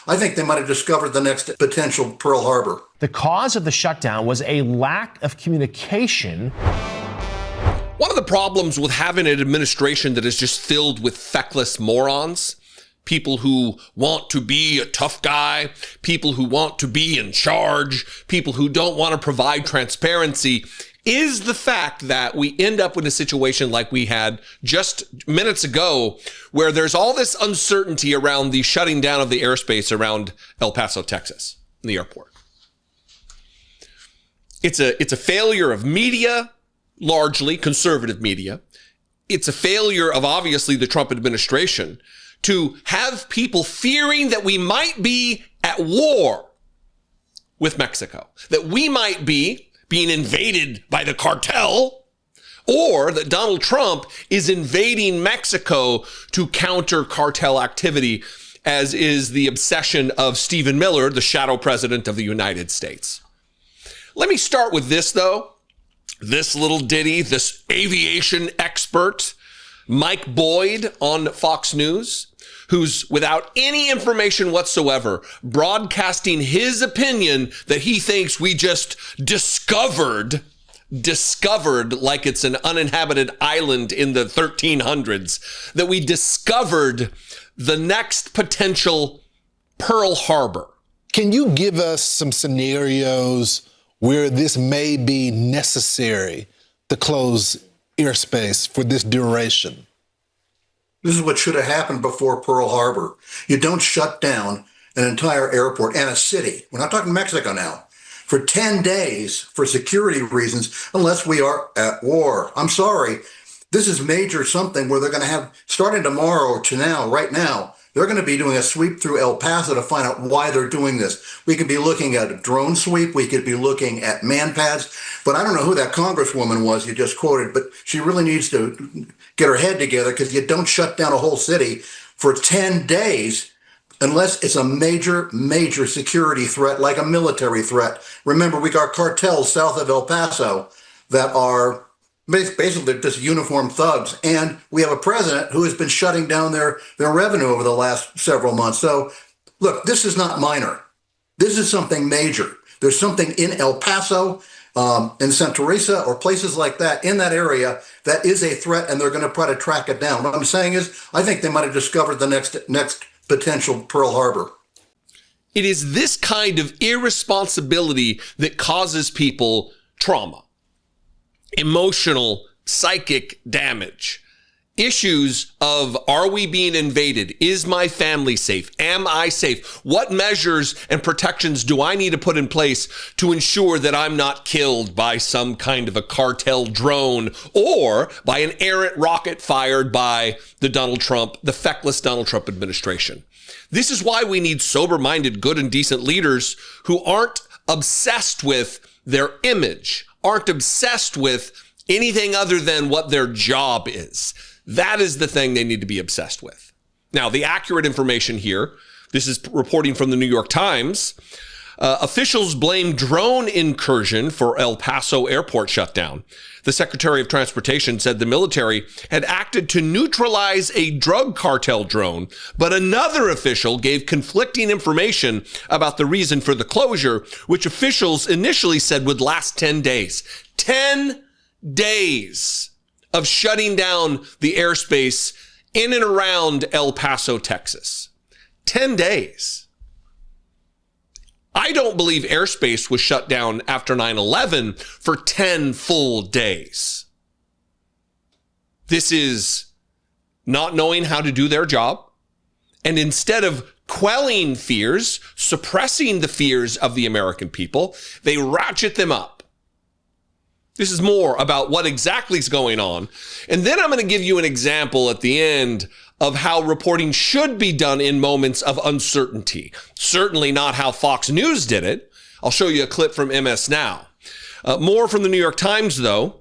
I think they might have discovered the next potential Pearl Harbor. The cause of the shutdown was a lack of communication. One of the problems with having an administration that is just filled with feckless morons, people who want to be a tough guy, people who want to be in charge, people who don't want to provide transparency, is the fact that we end up in a situation like we had just minutes ago, where there's all this uncertainty around the shutting down of the airspace around El Paso, Texas, the airport. It's a failure of media, largely conservative media. It's a failure of, obviously, the Trump administration to have people fearing that we might be at war with Mexico, that we might be being invaded by the cartel, or that Donald Trump is invading Mexico to counter cartel activity, as is the obsession of Stephen Miller, the shadow president of the United States. Let me start with this, though. This little ditty, this aviation expert, Mike Boyd on Fox News, who's without any information whatsoever broadcasting his opinion that he thinks we just discovered like it's an uninhabited island in the 1300s, that we discovered the next potential Pearl Harbor. Can you give us some scenarios where this may be necessary to close airspace for this duration? This is what should have happened before Pearl Harbor. You don't shut down an entire airport and a city. We're not talking Mexico now. For 10 days for security reasons, unless we are at war. I'm sorry. This is major something where they're going to have, starting tomorrow or to now, right now, they're going to be doing a sweep through El Paso to find out why they're doing this. We could be looking at a drone sweep. We could be looking at man-pads. But I don't know who that congresswoman was you just quoted, but she really needs to get her head together, because you don't shut down a whole city for 10 days unless it's a major, major security threat, like a military threat. Remember, we got cartels south of El Paso that are basically just uniformed thugs. And we have a president who has been shutting down their revenue over the last several months. So, look, this is not minor. This is something major. There's something in El Paso, in Santa Teresa, or places like that, in that area, that is a threat, and they're going to try to track it down. What I'm saying is, I think they might have discovered the next potential Pearl Harbor. It is this kind of irresponsibility that causes people trauma, emotional, psychic damage. Issues of, are we being invaded? Is my family safe? Am I safe? What measures and protections do I need to put in place to ensure that I'm not killed by some kind of a cartel drone or by an errant rocket fired by the feckless Donald Trump administration? This is why we need sober-minded, good and decent leaders who aren't obsessed with their image, aren't obsessed with anything other than what their job is. That is the thing they need to be obsessed with. Now, the accurate information here, this is reporting from the New York Times. Officials blame drone incursion for El Paso airport shutdown. The Secretary of Transportation said the military had acted to neutralize a drug cartel drone, but another official gave conflicting information about the reason for the closure, which officials initially said would last 10 days. 10 days of shutting down the airspace in and around El Paso, Texas. 10 days. I don't believe airspace was shut down after 9/11 for 10 full days. This is not knowing how to do their job. And instead of quelling fears, suppressing the fears of the American people, they ratchet them up. This is more about what exactly is going on. And then I'm going to give you an example at the end of how reporting should be done in moments of uncertainty. Certainly not how Fox News did it. I'll show you a clip from MS Now. More from the New York Times, though.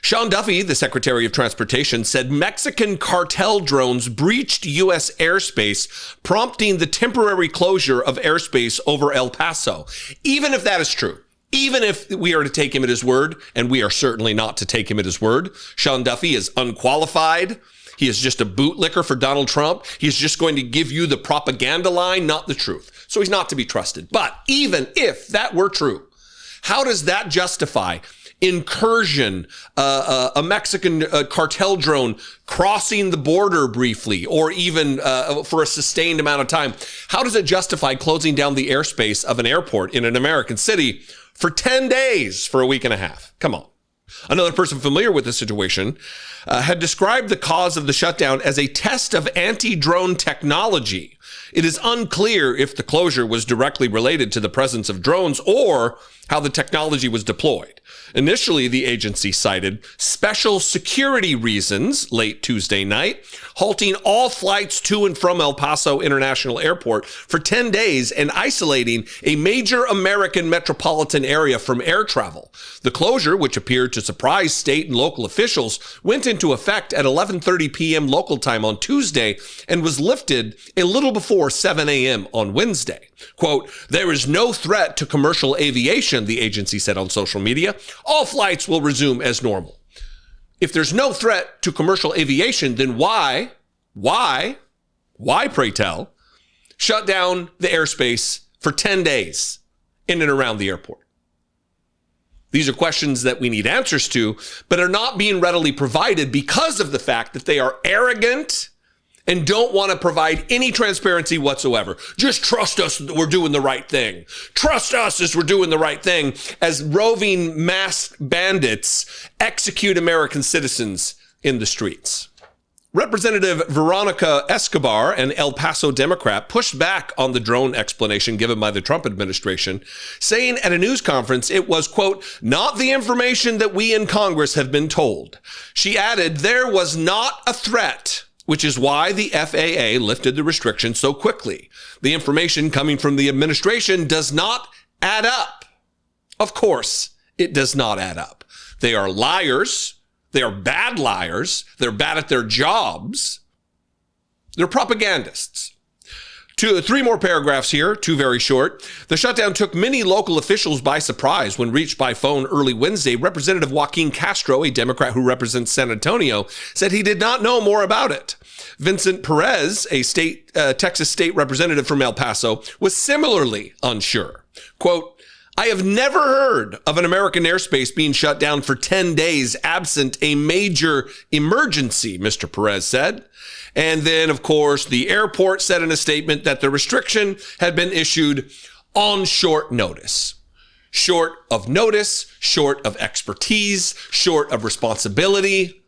Sean Duffy, the Secretary of Transportation, said Mexican cartel drones breached U.S. airspace, prompting the temporary closure of airspace over El Paso. Even if that is true, even if we are to take him at his word, and we are certainly not to take him at his word, Sean Duffy is unqualified. He is just a bootlicker for Donald Trump. He's just going to give you the propaganda line, not the truth. So he's not to be trusted. But even if that were true, how does that justify incursion, a Mexican cartel drone crossing the border briefly, or even for a sustained amount of time? How does it justify closing down the airspace of an airport in an American city for 10 days for a week and a half? Come on. Another person familiar with the situation had described the cause of the shutdown as a test of anti-drone technology. It is unclear if the closure was directly related to the presence of drones or how the technology was deployed. Initially, the agency cited special security reasons late Tuesday night, halting all flights to and from El Paso International Airport for 10 days and isolating a major American metropolitan area from air travel. The closure, which appeared to surprise state and local officials, went into effect at 11:30 p.m. local time on Tuesday and was lifted a little before 7 a.m. on Wednesday. Quote, "There is no threat to commercial aviation," the agency said on social media. "All flights will resume as normal." If there's no threat to commercial aviation, then why, pray tell, shut down the airspace for 10 days in and around the airport? These are questions that we need answers to, but are not being readily provided because of the fact that they are arrogant and don't want to provide any transparency whatsoever. Just trust us that we're doing the right thing. Trust us as we're doing the right thing, as roving masked bandits execute American citizens in the streets. Representative Veronica Escobar, an El Paso Democrat, pushed back on the drone explanation given by the Trump administration, saying at a news conference it was, quote, "not the information that we in Congress have been told." She added, "There was not a threat, which is why the FAA lifted the restriction so quickly. The information coming from the administration does not add up." Of course, it does not add up. They are liars. They are bad liars. They're bad at their jobs. They're propagandists. Three more paragraphs here, two very short. The shutdown took many local officials by surprise. When reached by phone early Wednesday, Representative Joaquin Castro, a Democrat who represents San Antonio, said he did not know more about it. Vincent Perez, a Texas state representative from El Paso, was similarly unsure. Quote, "I have never heard of an American airspace being shut down for 10 days absent a major emergency," Mr. Perez said. And then, of course, the airport said in a statement that the restriction had been issued on short notice. Short of notice, short of expertise, short of responsibility.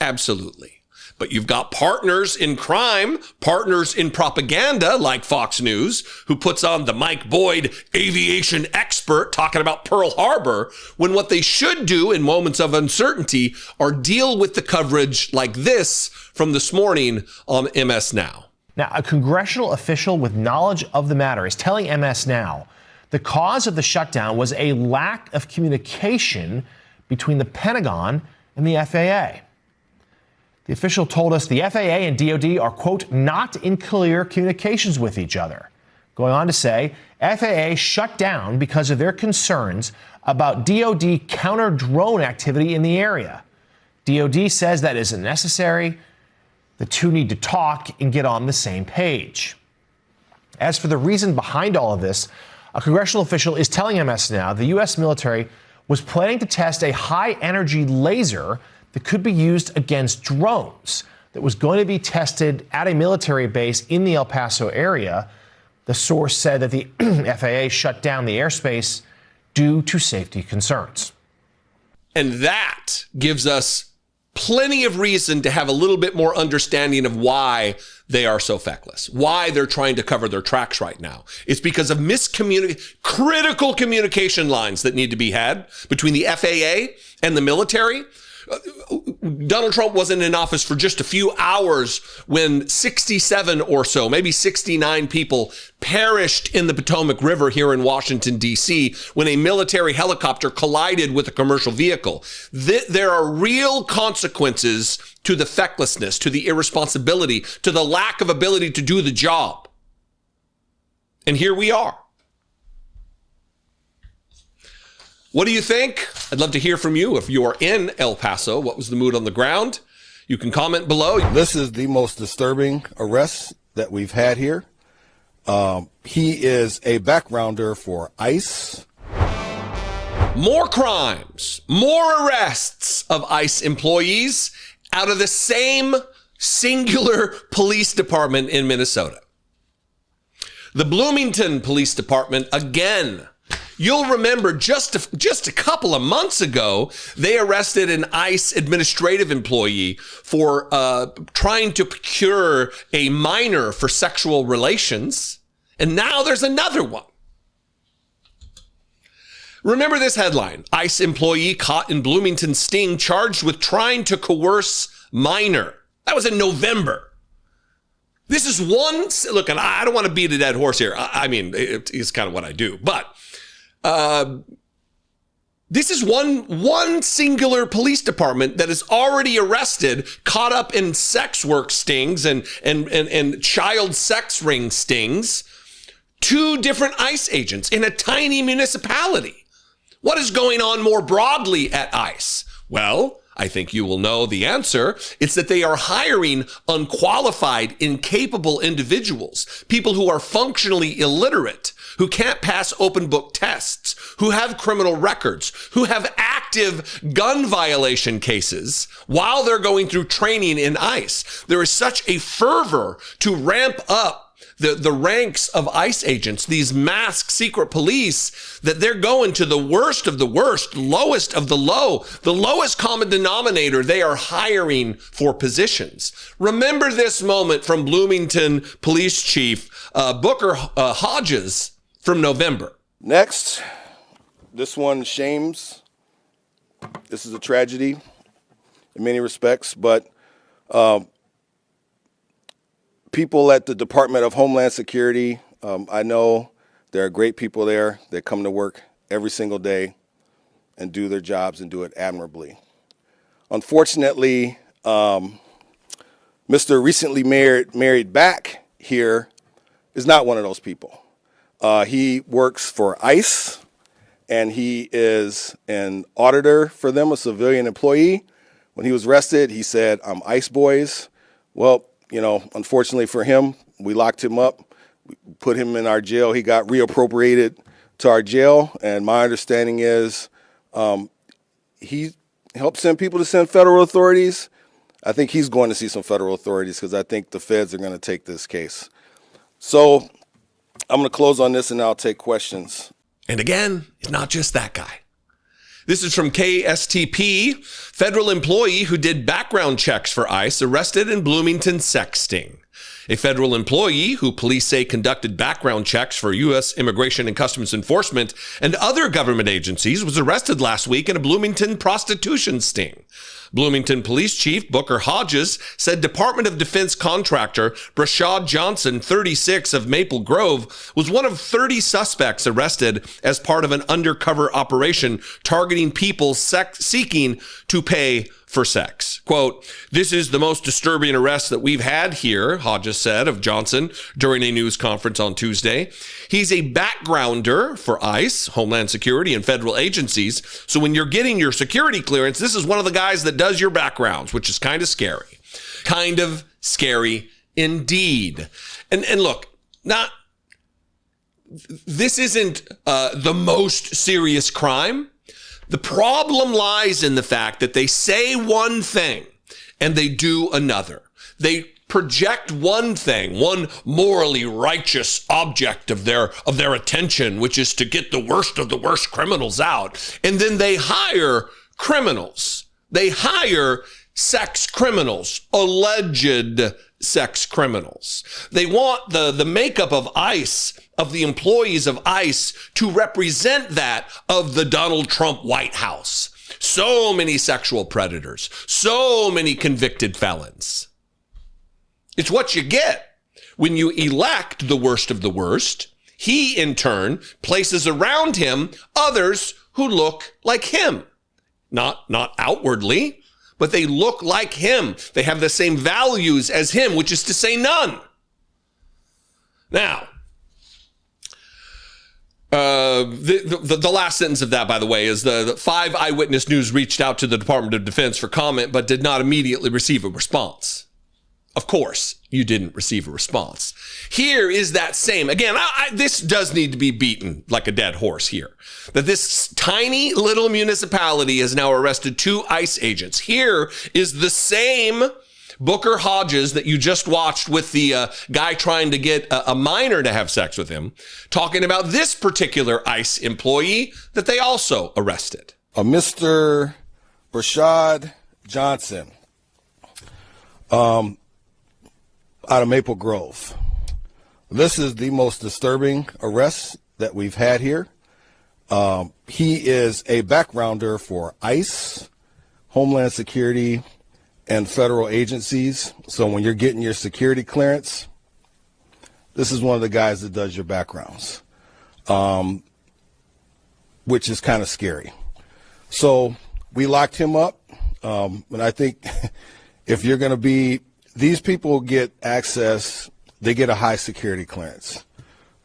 Absolutely. But you've got partners in crime, partners in propaganda like Fox News, who puts on the Mike Boyd aviation expert talking about Pearl Harbor, when what they should do in moments of uncertainty are deal with the coverage like this from this morning on MS Now. Now, a congressional official with knowledge of the matter is telling MS Now the cause of the shutdown was a lack of communication between the Pentagon and the FAA. The official told us the FAA and DOD are, quote, "not in clear communications with each other." Going on to say, FAA shut down because of their concerns about DOD counter-drone activity in the area. DOD says that isn't necessary. The two need to talk and get on the same page. As for the reason behind all of this, a congressional official is telling MS Now the U.S. military was planning to test a high-energy laser that could be used against drones, that was going to be tested at a military base in the El Paso area. The source said that the FAA shut down the airspace due to safety concerns. And that gives us plenty of reason to have a little bit more understanding of why they are so feckless, why they're trying to cover their tracks right now. It's because of critical communication lines that need to be had between the FAA and the military. Donald Trump wasn't in office for just a few hours when 67 or so, maybe 69 people perished in the Potomac River here in Washington, D.C., when a military helicopter collided with a commercial vehicle. There are real consequences to the fecklessness, to the irresponsibility, to the lack of ability to do the job. And here we are. What do you think? I'd love to hear from you. If you are in El Paso, what was the mood on the ground? You can comment below. This is the most disturbing arrest that we've had here. He is a backgrounder for ICE. More crimes, more arrests of ICE employees out of the same singular police department in Minnesota. The Bloomington Police Department, again, you'll remember just a couple of months ago, they arrested an ICE administrative employee for trying to procure a minor for sexual relations. And now there's another one. Remember this headline: ICE employee caught in Bloomington sting charged with trying to coerce minor. That was in November. This is one, look, and I don't want to beat a dead horse here. I mean, it's kind of what I do, but this is one singular police department that is already arrested, caught up in sex work stings and child sex ring stings. 2 different ICE agents in a tiny municipality. What is going on more broadly at ICE? Well, I think you will know the answer. It's that they are hiring unqualified, incapable individuals, people who are functionally illiterate, who can't pass open book tests, who have criminal records, who have active gun violation cases while they're going through training in ICE. There is such a fervor to ramp up the ranks of ICE agents, these masked secret police, that they're going to the worst of the worst, lowest of the low, the lowest common denominator they are hiring for positions. Remember this moment from Bloomington Police Chief Booker Hodges from November. Next, this one shames. This is a tragedy in many respects, but people at the Department of Homeland Security, I know there are great people there that come to work every single day and do their jobs and do it admirably. Unfortunately, Mr. recently married back here is not one of those people. He works for ICE, and he is an auditor for them, a civilian employee. When he was arrested, he said, "I'm ICE boys." Well, you know, unfortunately for him, we locked him up, we put him in our jail. He got reappropriated to our jail, and my understanding is he helped send people to send federal authorities. I think he's going to see some federal authorities because I think the feds are going to take this case. So I'm going to close on this, and I'll take questions. And again, it's not just that guy. This is from KSTP. Federal employee who did background checks for ICE arrested in Bloomington sex sting. A federal employee who police say conducted background checks for U.S. Immigration and Customs Enforcement and other government agencies was arrested last week in a Bloomington prostitution sting. Bloomington Police Chief Booker Hodges said Department of Defense contractor Brashad Johnson, 36, of Maple Grove, was one of 30 suspects arrested as part of an undercover operation targeting people seeking to pay for sex. Quote, "This is the most disturbing arrest that we've had here," Hodges said of Johnson during a news conference on Tuesday. He's a backgrounder for ICE, Homeland Security, and federal agencies. So when you're getting your security clearance, this is one of the guys that does your backgrounds, which is kind of scary. Kind of scary indeed. And look, this isn't the most serious crime. The problem lies in the fact that they say one thing and they do another. They project one thing, one morally righteous object of their attention, which is to get the worst of the worst criminals out. And then they hire criminals. They hire sex criminals, alleged sex criminals. They want the makeup of ICE, of the employees of ICE, to represent that of the Donald Trump White House. So many sexual predators, so many convicted felons. It's what you get when you elect the worst of the worst. He, in turn, places around him others who look like him. Not outwardly, but they look like him. They have the same values as him, which is to say none. Now, The last sentence of that, by the way, is the 5 Eyewitness News reached out to the Department of Defense for comment, but did not immediately receive a response. Of course, you didn't receive a response. Here is that same, again, this does need to be beaten like a dead horse here, that this tiny little municipality has now arrested 2 ICE agents. Here is the same Booker Hodges that you just watched with the guy trying to get a minor to have sex with him, talking about this particular ICE employee that they also arrested. Mr. Rashad Johnson, out of Maple Grove. This is the most disturbing arrest that we've had here. He is a backgrounder for ICE, Homeland Security, and federal agencies. So when you're getting your security clearance, this is one of the guys that does your backgrounds, which is kind of scary. So we locked him up. And I think if you're going to be, these people get access, they get a high security clearance,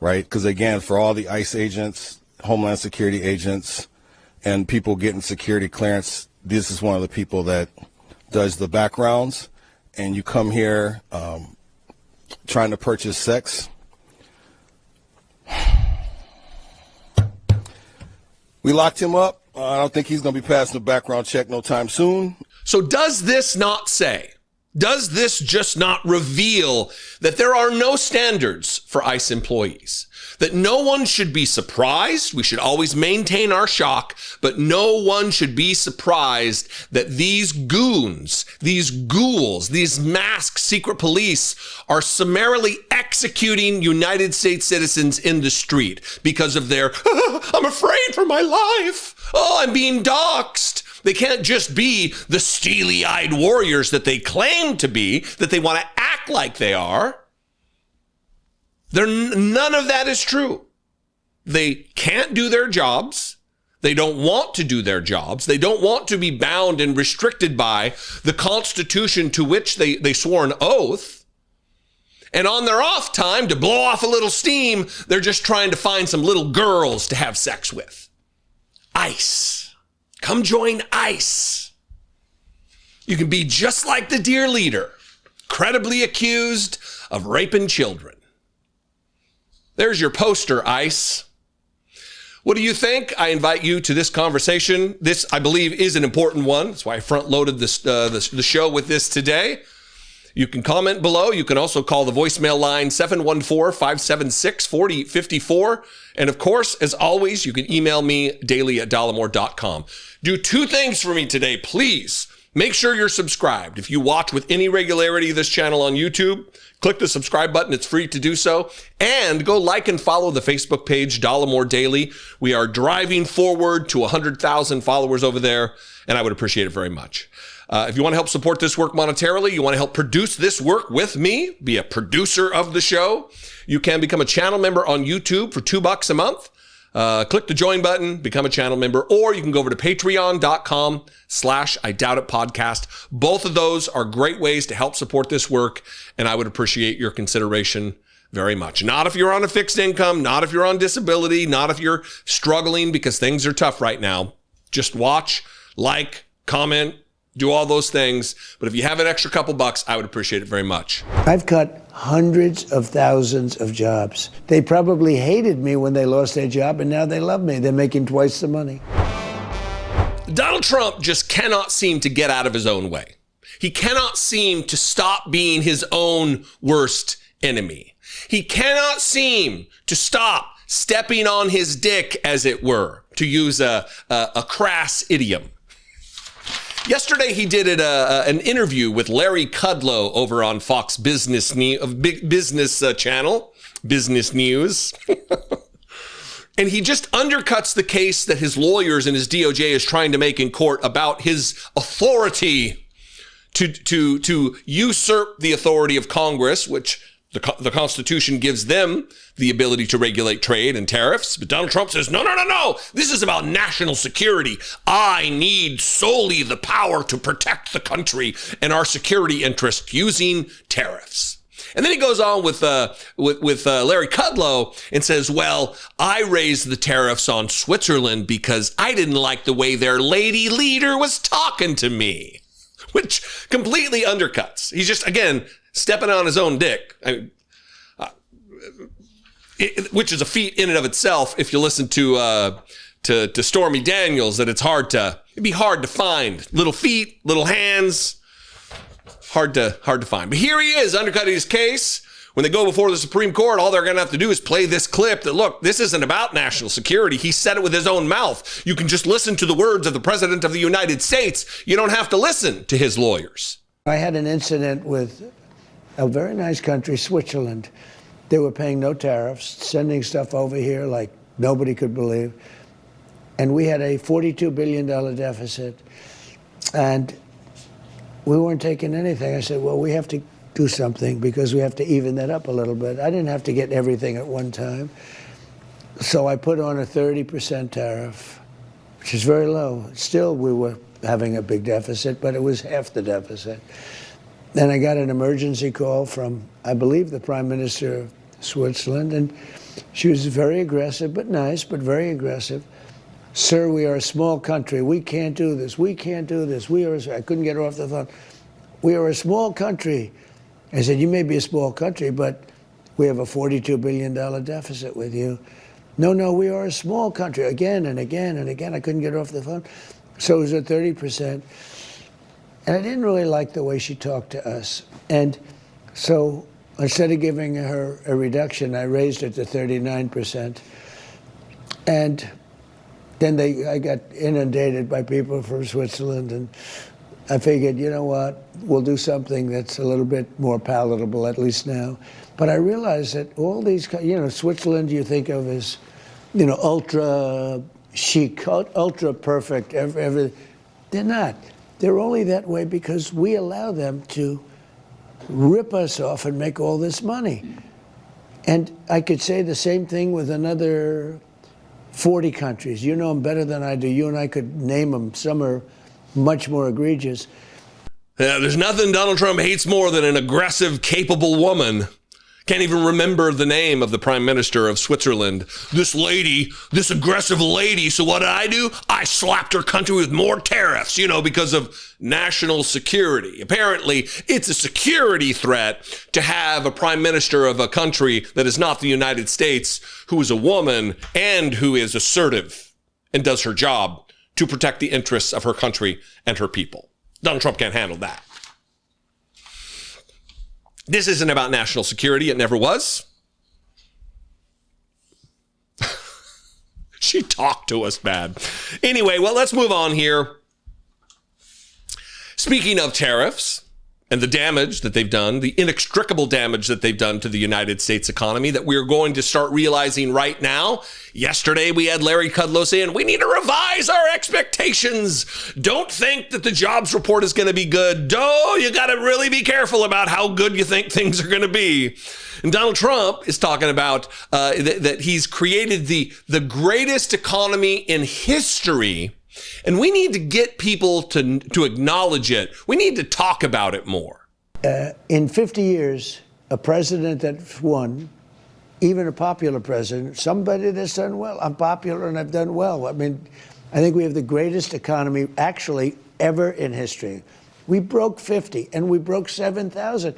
right? Because again, for all the ICE agents, Homeland Security agents, and people getting security clearance, this is one of the people that does the backgrounds. And you come here trying to purchase sex. We locked him up. I don't think he's going to be passing a background check no time soon. So does this not say, does this just not reveal that there are no standards for ICE employees? That no one should be surprised. We should always maintain our shock, but no one should be surprised that these goons, these ghouls, these masked secret police are summarily executing United States citizens in the street because of their, I'm afraid for my life. Oh, I'm being doxxed. They can't just be the steely-eyed warriors that they claim to be, that they want to act like they are. None of that is true. They can't do their jobs. They don't want to do their jobs. They don't want to be bound and restricted by the Constitution to which they swore an oath. And on their off time, to blow off a little steam, they're just trying to find some little girls to have sex with. ICE. Come join ICE. You can be just like the dear leader, credibly accused of raping children. There's your poster, ICE. What do you think? I invite you to this conversation. This, I believe, is an important one. That's why I front-loaded the show with this today. You can comment below. You can also call the voicemail line 714-576-4054. And of course, as always, you can email me daily@dollemore.com. Do 2 things for me today, please. Make sure you're subscribed. If you watch with any regularity this channel on YouTube, click the subscribe button. It's free to do so. And go like and follow the Facebook page, Dollemore Daily. We are driving forward to 100,000 followers over there, and I would appreciate it very much. If you want to help support this work monetarily, you want to help produce this work with me, be a producer of the show, you can become a channel member on YouTube for $2 a month. Click the join button, become a channel member, or you can go over to patreon.com/IDoubtItPodcast. Both of those are great ways to help support this work, and I would appreciate your consideration very much. Not if you're on a fixed income, not if you're on disability, not if you're struggling because things are tough right now. Just watch, like, comment, do all those things. But if you have an extra couple bucks, I would appreciate it very much. I've cut hundreds of thousands of jobs. They probably hated me when they lost their job, and now they love me. They're making twice the money. Donald Trump just cannot seem to get out of his own way. He cannot seem to stop being his own worst enemy. He cannot seem to stop stepping on his dick, as it were, to use a crass idiom. Yesterday, he did an interview with Larry Kudlow over on Fox Business channel, Business News. And he just undercuts the case that his lawyers and his DOJ is trying to make in court about his authority to usurp the authority of Congress, which the Constitution gives them the ability to regulate trade and tariffs. But Donald Trump says, no. This is about national security. I need solely the power to protect the country and our security interests using tariffs. And then he goes on with Larry Kudlow and says, well, I raised the tariffs on Switzerland because I didn't like the way their lady leader was talking to me, which completely undercuts. He's just, again, stepping on his own dick. Which is a feat in and of itself. If you listen to Stormy Daniels, that it'd be hard to find little feet, little hands, hard to find. But here he is undercutting his case. When they go before the Supreme Court, all they're going to have to do is play this clip that, look, this isn't about national security. He said it with his own mouth. You can just listen to the words of the President of the United States. You don't have to listen to his lawyers. I had an incident with a very nice country, Switzerland. They were paying no tariffs, sending stuff over here like nobody could believe. And we had a $42 billion deficit. And we weren't taking anything. I said, well, we have to do something because we have to even that up a little bit. I didn't have to get everything at one time. So I put on a 30% tariff, which is very low. Still, we were having a big deficit, but it was half the deficit. Then I got an emergency call from, I believe, the Prime Minister of Switzerland, and she was very aggressive, but nice, but very aggressive. Sir, we are a small country. We can't do this. We can't do this. I couldn't get her off the phone. We are a small country. I said, you may be a small country, but we have a $42 billion deficit with you. No, we are a small country. Again and again and again. I couldn't get her off the phone. So it was at 30%. And I didn't really like the way she talked to us. And so instead of giving her a reduction, I raised it to 39%. And then I got inundated by people from Switzerland, and I figured, you know what, we'll do something that's a little bit more palatable, at least now. But I realized that all these, Switzerland you think of as, ultra chic, ultra perfect, they're not. They're only that way because we allow them to rip us off and make all this money. And I could say the same thing with another 40 countries. You know them better than I do. You and I could name them. Some are much more egregious. Yeah, there's nothing Donald Trump hates more than an aggressive, capable woman. Can't even remember the name of the Prime Minister of Switzerland. This lady, this aggressive lady. So what did I do? I slapped her country with more tariffs, because of national security. Apparently, it's a security threat to have a Prime Minister of a country that is not the United States, who is a woman and who is assertive and does her job to protect the interests of her country and her people. Donald Trump can't handle that. This isn't about national security. It never was. She talked to us bad. Anyway, well, let's move on here. Speaking of tariffs and the damage that they've done, the inextricable damage that they've done to the United States economy that we're going to start realizing right now. Yesterday, we had Larry Kudlow saying, we need to revise our expectations. Don't think that the jobs report is going to be good. You got to really be careful about how good you think things are going to be. And Donald Trump is talking about that he's created the greatest economy in history. And we need to get people to acknowledge it. We need to talk about it more. In 50 years, a president that's won, even a popular president, somebody that's done well. I'm popular and I've done well. I mean, I think we have the greatest economy actually ever in history. We broke 50 and we broke 7,000.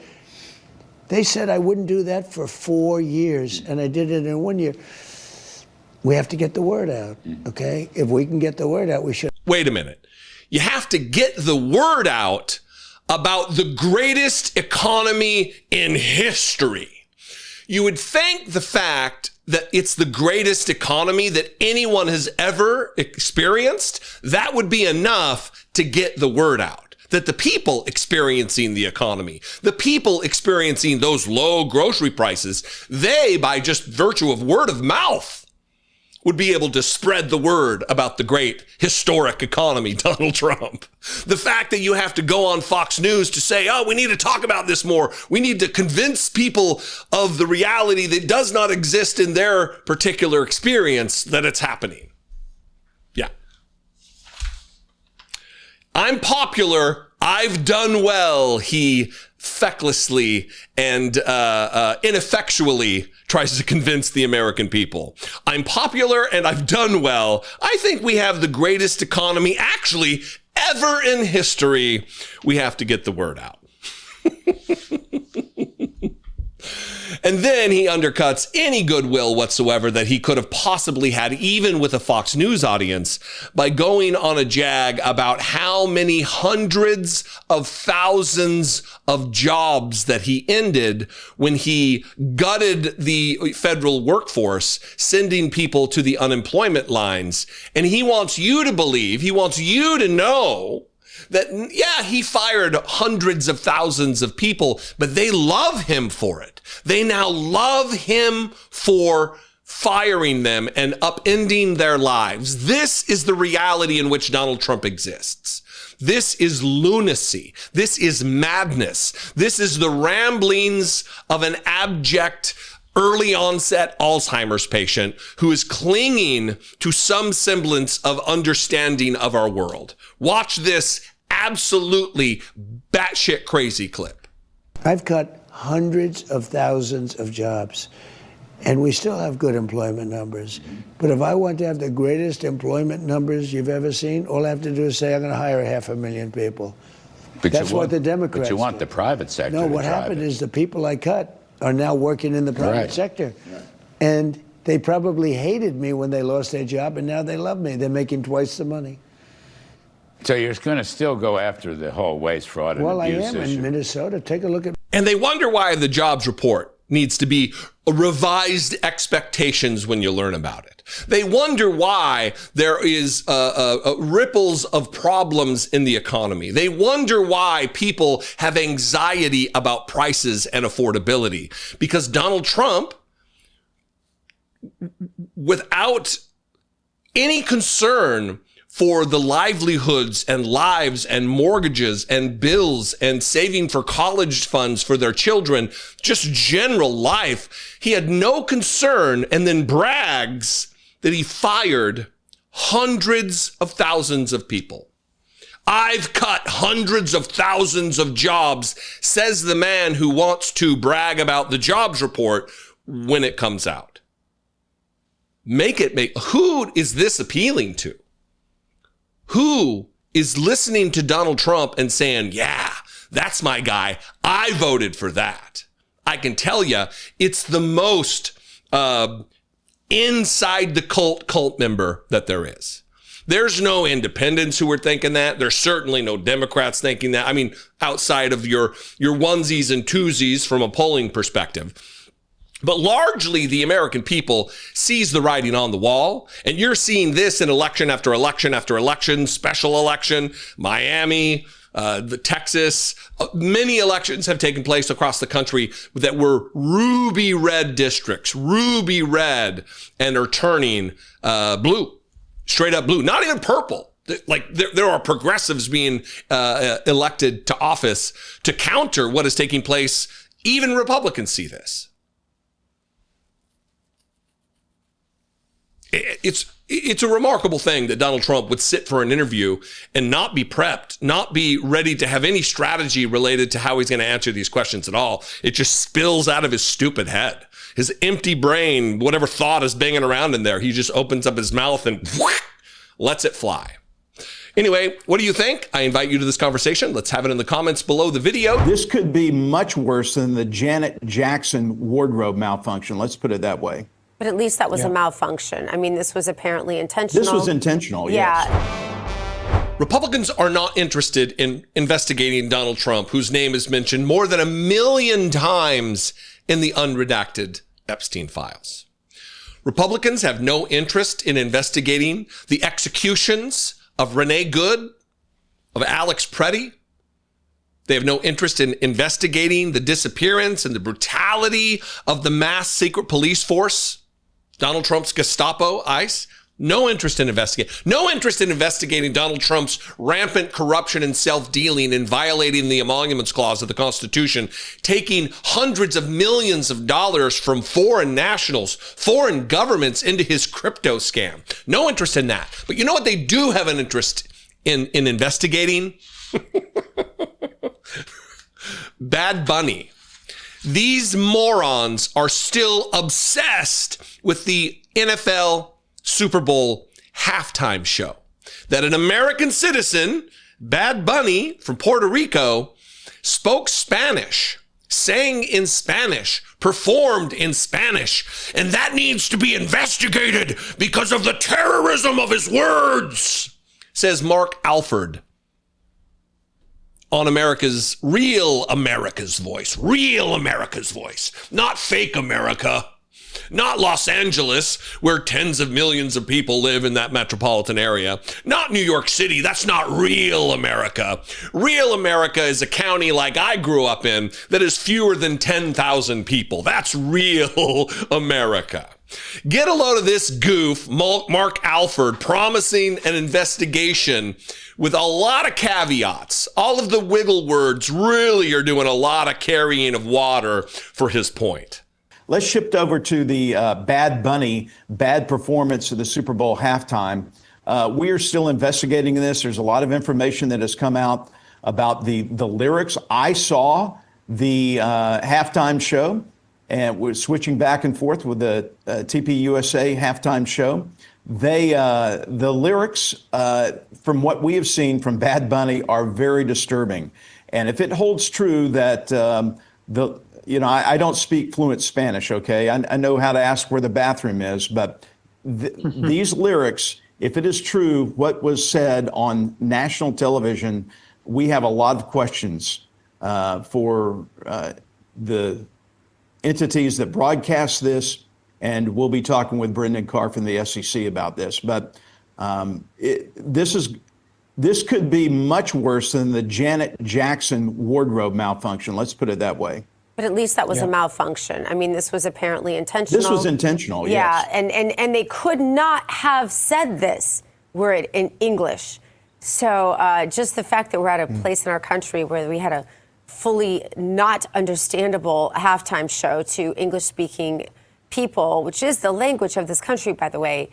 They said I wouldn't do that for 4 years, and I did it in 1 year. We have to get the word out, okay? If we can get the word out, we should. Wait a minute. You have to get the word out about the greatest economy in history. You would think the fact that it's the greatest economy that anyone has ever experienced, that would be enough to get the word out. That the people experiencing the economy, the people experiencing those low grocery prices, they, by just virtue of word of mouth, would be able to spread the word about the great historic economy, Donald Trump. The fact that you have to go on Fox News to say, we need to talk about this more. We need to convince people of the reality that does not exist in their particular experience that it's happening. Yeah. I'm popular. I've done well, he fecklessly and ineffectually tries to convince the American people. I'm popular and I've done well. I think we have the greatest economy actually ever in history. We have to get the word out. And then he undercuts any goodwill whatsoever that he could have possibly had, even with a Fox News audience, by going on a jag about how many hundreds of thousands of jobs that he ended when he gutted the federal workforce, sending people to the unemployment lines. And he wants you to believe, he wants you to know that, yeah, he fired hundreds of thousands of people, but they love him for it. They now love him for firing them and upending their lives. This is the reality in which Donald Trump exists. This is lunacy. This is madness. This is the ramblings of an abject early onset Alzheimer's patient who is clinging to some semblance of understanding of our world. Watch this absolutely batshit crazy clip. I've cut hundreds of thousands of jobs, and we still have good employment numbers. But if I want to have the greatest employment numbers you've ever seen, all I have to do is say I'm going to hire 500,000 people. But that's what the Democrats But you want do. the private sector. No, what happened is the people I cut are now working in the private sector. Right. And they probably hated me when they lost their job, and now they love me. They're making twice the money. So you're going to still go after the whole waste, fraud, and well, abuse I am issue. in Minnesota. Take a look at. And they wonder why the jobs report needs to be revised expectations when you learn about it. They wonder why there is ripples of problems in the economy. They wonder why people have anxiety about prices and affordability. Because Donald Trump, without any concern for the livelihoods and lives and mortgages and bills and saving for college funds for their children, just general life, he had no concern, and then brags that he fired hundreds of thousands of people. I've cut hundreds of thousands of jobs, says the man who wants to brag about the jobs report when it comes out. Who is this appealing to? Who is listening to Donald Trump and saying, yeah, that's my guy. I voted for that. I can tell you, it's the most inside the cult member that there is. There's no independents who are thinking that. There's certainly no Democrats thinking that. I mean, outside of your onesies and twosies from a polling perspective. But largely, the American people sees the writing on the wall. And you're seeing this in election after election after election, special election, Miami, the Texas. Many elections have taken place across the country that were ruby red districts, ruby red, and are turning blue, straight up blue, not even purple. Like there are progressives being elected to office to counter what is taking place. Even Republicans see this. It's a remarkable thing that Donald Trump would sit for an interview and not be prepped, not be ready to have any strategy related to how he's going to answer these questions at all. It just spills out of his stupid head. His empty brain, whatever thought is banging around in there, he just opens up his mouth and lets it fly. Anyway, what do you think? I invite you to this conversation. Let's have it in the comments below the video. This could be much worse than the Janet Jackson wardrobe malfunction. Let's put it that way. But at least that was a malfunction. I mean, this was apparently intentional. This was intentional, yes. Republicans are not interested in investigating Donald Trump, whose name is mentioned more than 1 million times in the unredacted Epstein files. Republicans have no interest in investigating the executions of Renee Good, of Alex Preddy. They have no interest in investigating the disappearance and the brutality of the mass secret police force, Donald Trump's Gestapo, ICE. No interest in investigating. No interest in investigating Donald Trump's rampant corruption and self-dealing in violating the Emoluments Clause of the Constitution, taking hundreds of millions of dollars from foreign nationals, foreign governments into his crypto scam. No interest in that. But you know what they do have an interest in investigating? Bad Bunny. These morons are still obsessed with the NFL Super Bowl halftime show that an American citizen, Bad Bunny from Puerto Rico, spoke Spanish, sang in Spanish, performed in Spanish, and that needs to be investigated because of the terrorism of his words, says Mark Alford on Real America's Voice, not fake America. Not Los Angeles, where tens of millions of people live in that metropolitan area. Not New York City. That's not real America. Real America is a county like I grew up in that is fewer than 10,000 people. That's real America. Get a load of this goof, Mark Alford, promising an investigation with a lot of caveats. All of the wiggle words really are doing a lot of carrying of water for his point. Let's shift over to the Bad Bunny, bad performance of the Super Bowl halftime. We are still investigating this. There's a lot of information that has come out about the lyrics. I saw the halftime show, and we're switching back and forth with the TPUSA halftime show. The lyrics, from what we have seen from Bad Bunny, are very disturbing. And if it holds true that I don't speak fluent Spanish, okay? I know how to ask where the bathroom is, but these lyrics, if it is true what was said on national television, we have a lot of questions for the entities that broadcast this, and we'll be talking with Brendan Carr from the SEC about this. But this could be much worse than the Janet Jackson wardrobe malfunction. Let's put it that way. But at least that was a malfunction. I mean, this was apparently intentional. This was intentional, yes. Yeah, and they could not have said this were it in English. So just the fact that we're at a place in our country where we had a fully not understandable halftime show to English-speaking people, which is the language of this country, by the way,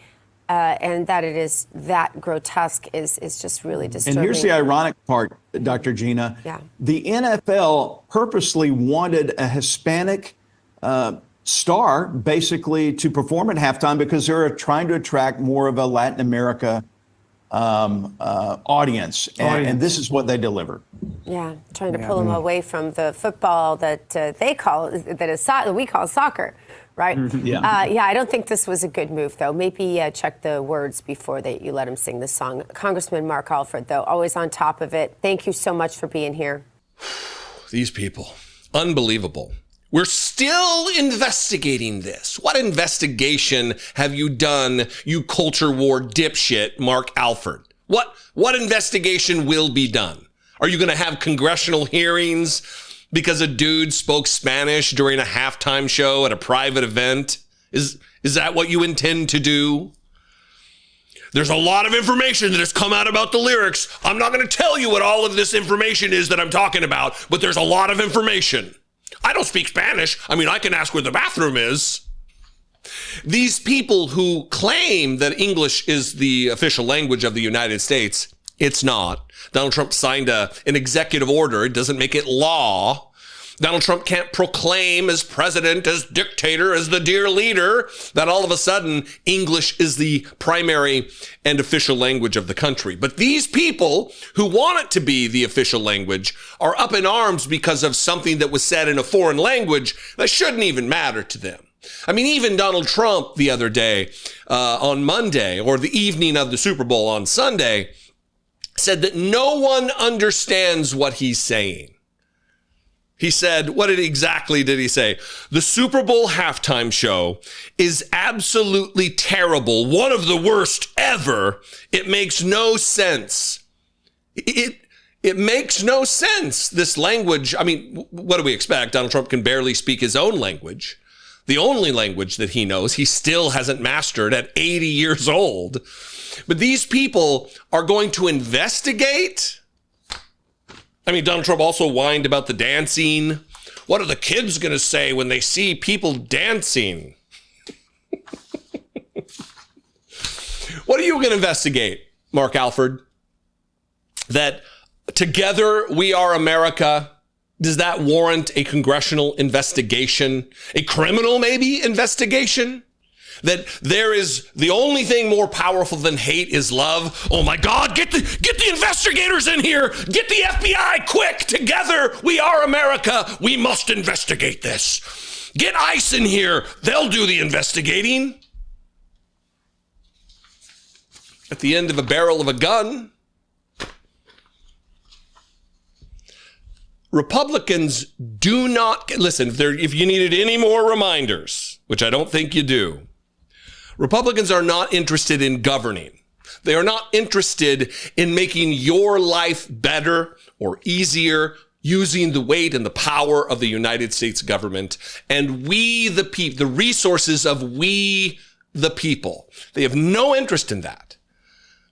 and that it is that grotesque is just really disturbing. And here's the ironic part, Dr. Gina. Yeah. The NFL purposely wanted a Hispanic star basically to perform at halftime because they're trying to attract more of a Latin America audience. And this is what they delivered. Yeah, trying to pull them away from the football that they call, that we call soccer. Right? Yeah. I don't think this was a good move, though. Maybe check the words before you let him sing the song. Congressman Mark Alford, though, always on top of it. Thank you so much for being here. These people, unbelievable. We're still investigating this. What investigation have you done, you culture war dipshit, Mark Alford? What investigation will be done? Are you going to have congressional hearings because a dude spoke Spanish during a halftime show at a private event? Is that what you intend to do? There's a lot of information that has come out about the lyrics. I'm not going to tell you what all of this information is that I'm talking about, but there's a lot of information. I don't speak Spanish. I mean, I can ask where the bathroom is. These people who claim that English is the official language of the United States, it's not. Donald Trump signed an executive order. It doesn't make it law. Donald Trump can't proclaim as president, as dictator, as the dear leader, that all of a sudden English is the primary and official language of the country. But these people who want it to be the official language are up in arms because of something that was said in a foreign language that shouldn't even matter to them. I mean, even Donald Trump the other day on Monday, or the evening of the Super Bowl on Sunday, said that no one understands what he's saying. He said, what exactly did he say? The Super Bowl halftime show is absolutely terrible. One of the worst ever. It makes no sense. It makes no sense, this language. I mean, what do we expect? Donald Trump can barely speak his own language. The only language that he knows, he still hasn't mastered at 80 years old. But these people are going to investigate. I mean, Donald Trump also whined about the dancing. What are the kids going to say when they see people dancing? What are you going to investigate, Mark Alford? That together we are America Does that warrant a congressional investigation? A criminal, maybe, investigation? That there is the only thing more powerful than hate is love. Oh my God, get the investigators in here. Get the FBI quick. Together, we are America. We must investigate this. Get ICE in here. They'll do the investigating. At the end of a barrel of a gun. Republicans do not, listen, if you needed any more reminders, which I don't think you do, Republicans are not interested in governing. They are not interested in making your life better or easier using the weight and the power of the United States government and we the people, the resources of we the people. They have no interest in that.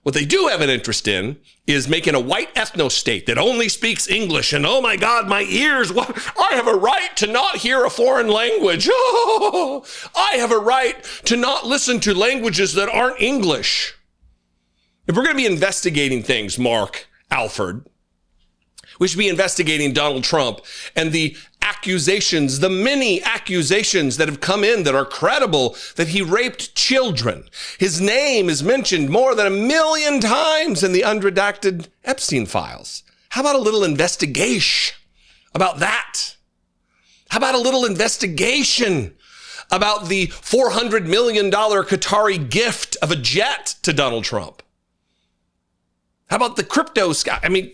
What they do have an interest in is making a white ethno-state that only speaks English. And oh my God, my ears, I have a right to not hear a foreign language. Oh, I have a right to not listen to languages that aren't English. If we're going to be investigating things, Mark Alford, we should be investigating Donald Trump and the accusations, the many accusations that have come in that are credible, that he raped children. His name is mentioned more than 1 million times in the unredacted Epstein files. How about a little investigation about that? How about a little investigation about the $400 million Qatari gift of a jet to Donald Trump? How about the crypto sky? I mean,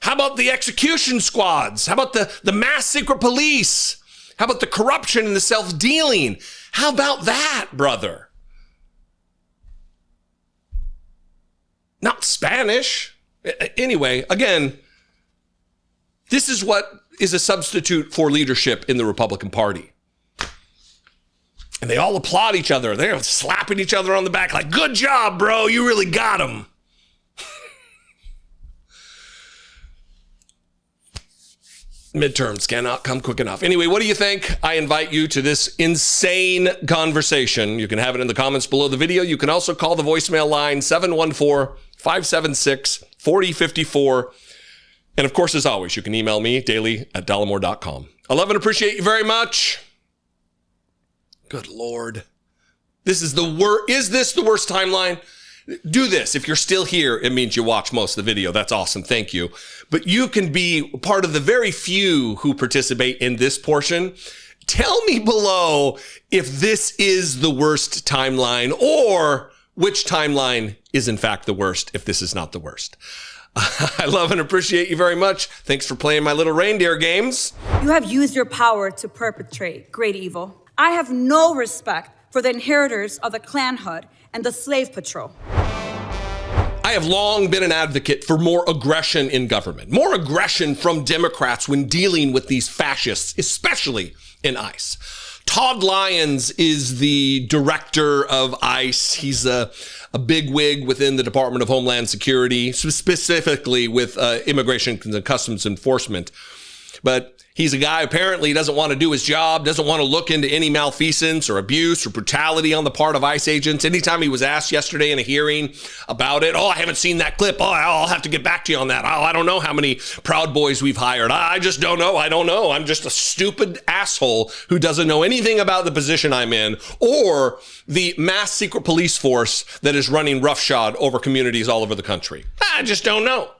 how about the execution squads? How about the mass secret police? How about the corruption and the self-dealing? How about that, brother? Not Spanish. Anyway, again, this is what is a substitute for leadership in the Republican Party. And they all applaud each other. They're slapping each other on the back like, good job, bro. You really got him. Midterms cannot come quick enough. Anyway, what do you think? I invite you to this insane conversation. You can have it in the comments below the video. You can also call the voicemail line 714-576-4054. And of course, as always, you can email me daily@dollemore.com. I love and appreciate you very much. Good Lord. Is this the worst timeline? Do this. If you're still here, it means you watch most of the video. That's awesome. Thank you. But you can be part of the very few who participate in this portion. Tell me below if this is the worst timeline or which timeline is in fact the worst if this is not the worst. I love and appreciate you very much. Thanks for playing my little reindeer games. You have used your power to perpetrate great evil. I have no respect for the inheritors of the clanhood and the slave patrol. I have long been an advocate for more aggression in government, more aggression from Democrats when dealing with these fascists, especially in ICE. Todd Lyons is the director of ICE. He's a bigwig within the Department of Homeland Security, specifically with Immigration and Customs Enforcement. But he's a guy apparently doesn't want to do his job, doesn't want to look into any malfeasance or abuse or brutality on the part of ICE agents. Anytime he was asked yesterday in a hearing about it, I haven't seen that clip. I'll have to get back to you on that. I don't know how many Proud Boys we've hired. I just don't know. I don't know. I'm just a stupid asshole who doesn't know anything about the position I'm in or the mass secret police force that is running roughshod over communities all over the country. I just don't know.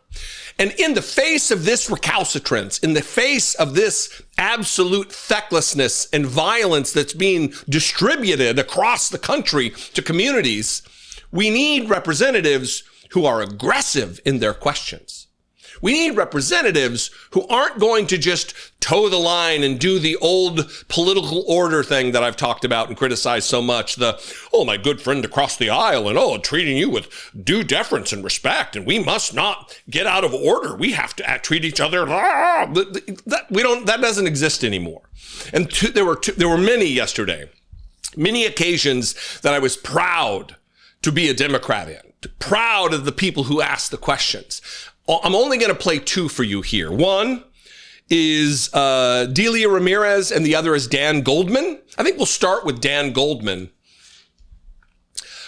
And in the face of this recalcitrance, in the face of this absolute fecklessness and violence that's being distributed across the country to communities, we need representatives who are aggressive in their questions. We need representatives who aren't going to just toe the line and do the old political order thing that I've talked about and criticized so much. My good friend across the aisle and treating you with due deference and respect. And we must not get out of order. We have to treat each other. That doesn't exist anymore. And there were many yesterday, many occasions that I was proud to be a Democrat in, proud of the people who asked the questions. I'm only going to play two for you here. One is Delia Ramirez and the other is Dan Goldman. I think we'll start with Dan Goldman.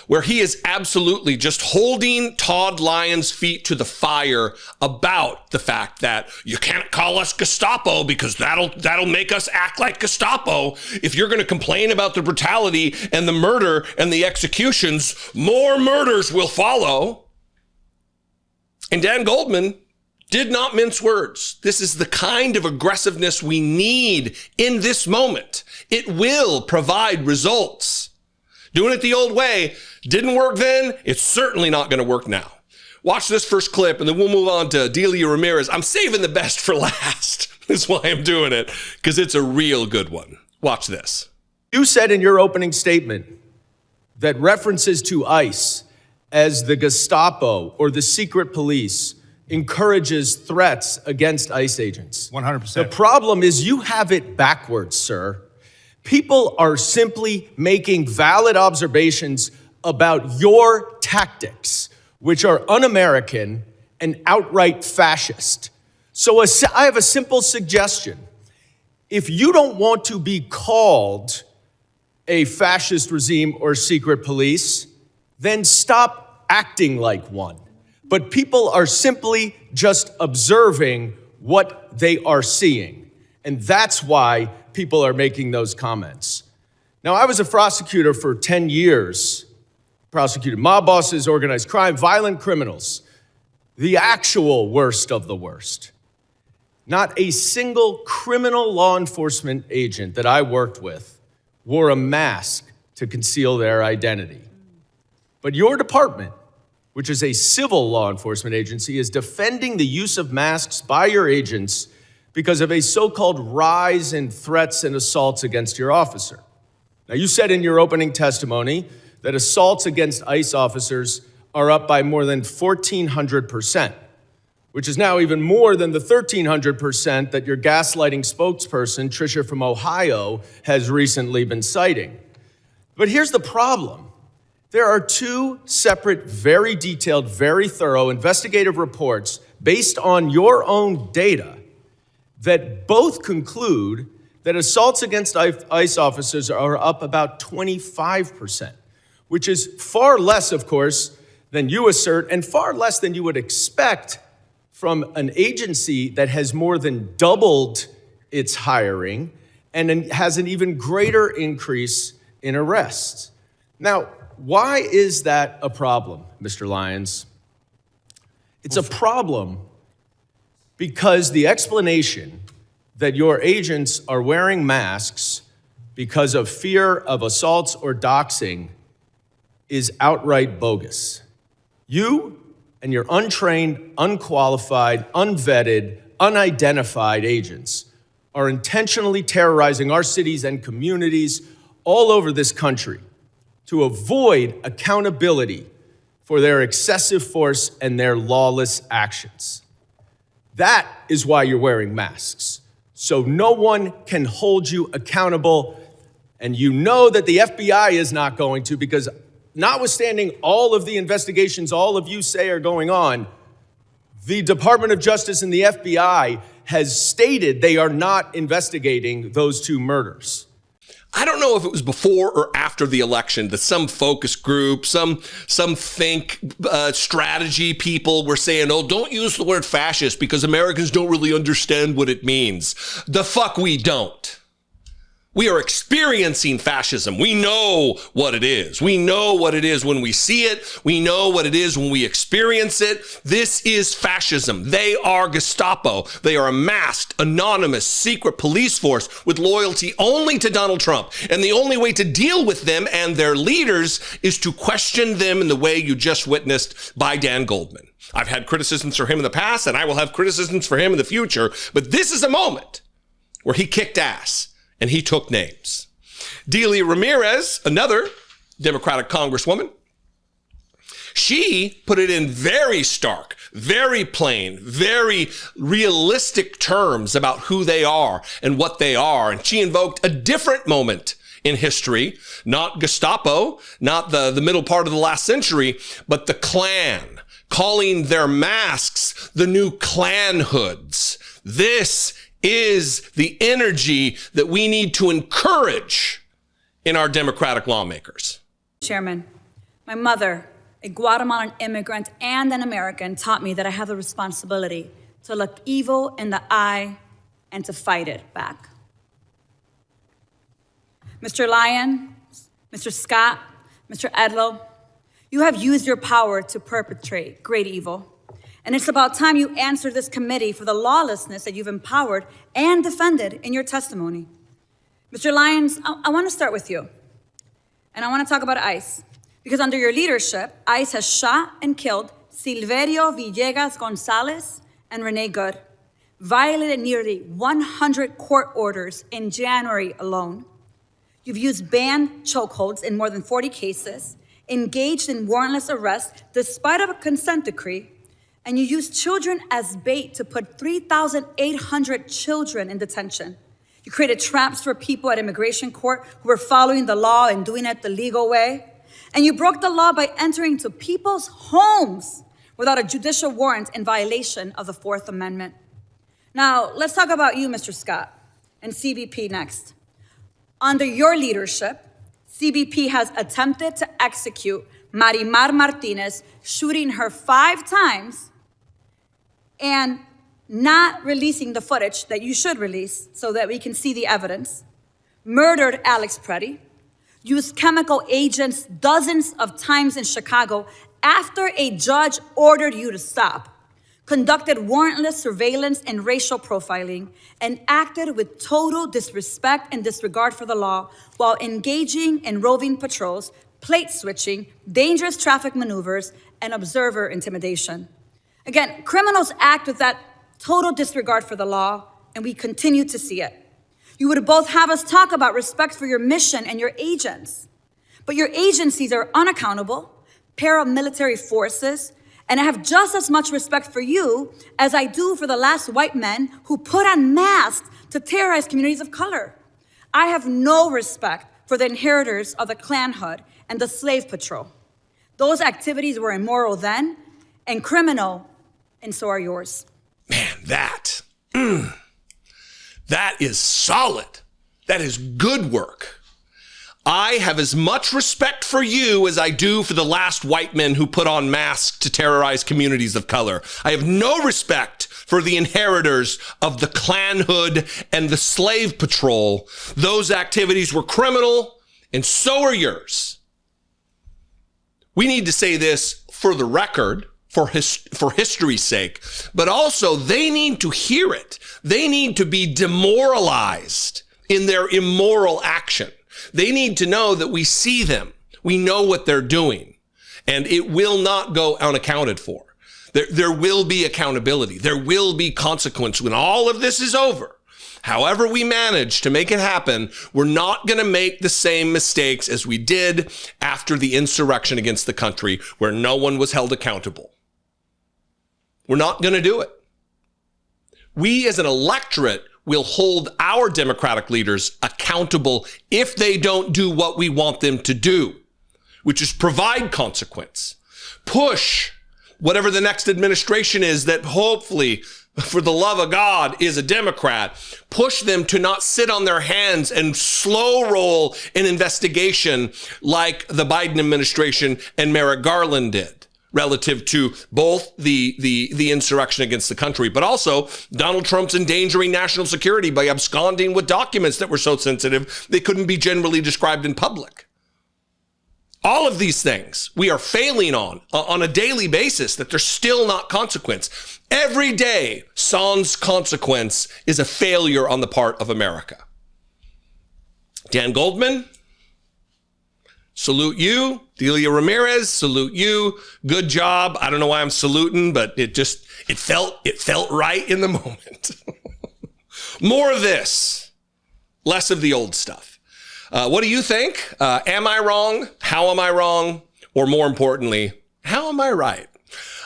where he is absolutely just holding Todd Lyons' feet to the fire about the fact that you can't call us Gestapo because that'll make us act like Gestapo. If you're going to complain about the brutality and the murder and the executions, more murders will follow. And Dan Goldman did not mince words. This is the kind of aggressiveness we need in this moment. It will provide results. Doing it the old way didn't work then. It's certainly not going to work now. Watch this first clip, and then we'll move on to Delia Ramirez. I'm saving the best for last. That's why I'm doing it, because it's a real good one. Watch this. You said in your opening statement that references to ICE as the Gestapo or the secret police encourages threats against ICE agents. 100%. The problem is you have it backwards, sir. People are simply making valid observations about your tactics, which are un-American and outright fascist. So I have a simple suggestion. If you don't want to be called a fascist regime or secret police, then stop acting like one. But people are simply just observing what they are seeing. And that's why people are making those comments. Now, I was a prosecutor for 10 years, prosecuted mob bosses, organized crime, violent criminals, the actual worst of the worst. Not a single criminal law enforcement agent that I worked with wore a mask to conceal their identity. But your department, which is a civil law enforcement agency, is defending the use of masks by your agents because of a so-called rise in threats and assaults against your officer. Now, you said in your opening testimony that assaults against ICE officers are up by more than 1,400%, which is now even more than the 1,300% that your gaslighting spokesperson, Tricia from Ohio, has recently been citing. But here's the problem. There are two separate, very detailed, very thorough investigative reports based on your own data that both conclude that assaults against ICE officers are up about 25%, which is far less, of course, than you assert, and far less than you would expect from an agency that has more than doubled its hiring and has an even greater increase in arrests. Now, why is that a problem, Mr. Lyons? It's a problem because the explanation that your agents are wearing masks because of fear of assaults or doxing is outright bogus. You and your untrained, unqualified, unvetted, unidentified agents are intentionally terrorizing our cities and communities all over this country to avoid accountability for their excessive force and their lawless actions. That is why you're wearing masks. So no one can hold you accountable. And you know that the FBI is not going to, because notwithstanding all of the investigations all of you say are going on, the Department of Justice and the FBI has stated they are not investigating those two murders. I don't know if it was before or after the election that some focus group, some think strategy people were saying, oh, don't use the word fascist because Americans don't really understand what it means. The fuck we don't. We are experiencing fascism. We know what it is. We know what it is when we see it. We know what it is when we experience it. This is fascism. They are Gestapo. They are a masked, anonymous, secret police force with loyalty only to Donald Trump. And the only way to deal with them and their leaders is to question them in the way you just witnessed by Dan Goldman. I've had criticisms for him in the past, and I will have criticisms for him in the future. But this is a moment where he kicked ass. And he took names. Delia Ramirez, another Democratic Congresswoman, she put it in very stark, very plain, very realistic terms about who they are and what they are. And she invoked a different moment in history, not Gestapo, not the middle part of the last century, but the Klan, calling their masks the new Klan hoods. This is the energy that we need to encourage in our Democratic lawmakers. Chairman, My mother, a Guatemalan immigrant and an American, taught me that I have the responsibility to look evil in the eye and to fight it back. Mr. Lyon, Mr. Scott, Mr. Edlow, you have used your power to perpetrate great evil. And it's about time you answer this committee for the lawlessness that you've empowered and defended in your testimony. Mr. Lyons, I want to start with you. And I want to talk about ICE. Because under your leadership, ICE has shot and killed Silverio Villegas Gonzalez and Renee Good, violated nearly 100 court orders in January alone. You've used banned chokeholds in more than 40 cases, engaged in warrantless arrests despite of a consent decree, and you used children as bait to put 3,800 children in detention. You created traps for people at immigration court who were following the law and doing it the legal way. And you broke the law by entering into people's homes without a judicial warrant in violation of the Fourth Amendment. Now, let's talk about you, Mr. Scott, and CBP next. Under your leadership, CBP has attempted to execute Marimar Martinez, shooting her 5 times and not releasing the footage that you should release so that we can see the evidence, murdered Alex Preddy, used chemical agents dozens of times in Chicago after a judge ordered you to stop, conducted warrantless surveillance and racial profiling, and acted with total disrespect and disregard for the law while engaging in roving patrols, plate switching, dangerous traffic maneuvers, and observer intimidation. Again, criminals act with that total disregard for the law, and we continue to see it. You would both have us talk about respect for your mission and your agents, but your agencies are unaccountable, paramilitary forces, and I have just as much respect for you as I do for the last white men who put on masks to terrorize communities of color. I have no respect for the inheritors of the Klan hood and the slave patrol. Those activities were immoral then and criminal, and so are yours. Man, that is solid. That is good work. I have as much respect for you as I do for the last white men who put on masks to terrorize communities of color. I have no respect for the inheritors of the Klan hood and the slave patrol. Those activities were criminal, and so are yours. We need to say this for the record, for history's sake, but also they need to hear it. They need to be demoralized in their immoral action. They need to know that we see them. We know what they're doing, and it will not go unaccounted for. There will be accountability. There will be consequence when all of this is over. However we manage to make it happen, we're not going to make the same mistakes as we did after the insurrection against the country, where no one was held accountable. We're not going to do it. We as an electorate will hold our Democratic leaders accountable if they don't do what we want them to do, which is provide consequence, push whatever the next administration is that hopefully, for the love of God, is a Democrat, push them to not sit on their hands and slow roll an investigation like the Biden administration and Merrick Garland did, relative to both the insurrection against the country, but also Donald Trump's endangering national security by absconding with documents that were so sensitive they couldn't be generally described in public. All of these things we are failing on a daily basis, that there's still not consequence. Every day, sans consequence is a failure on the part of America. Dan Goldman, salute you. Delia Ramirez, salute you. Good job. I don't know why I'm saluting, but it felt right in the moment. More of this, less of the old stuff. What do you think? Am I wrong? How am I wrong? Or more importantly, how am I right?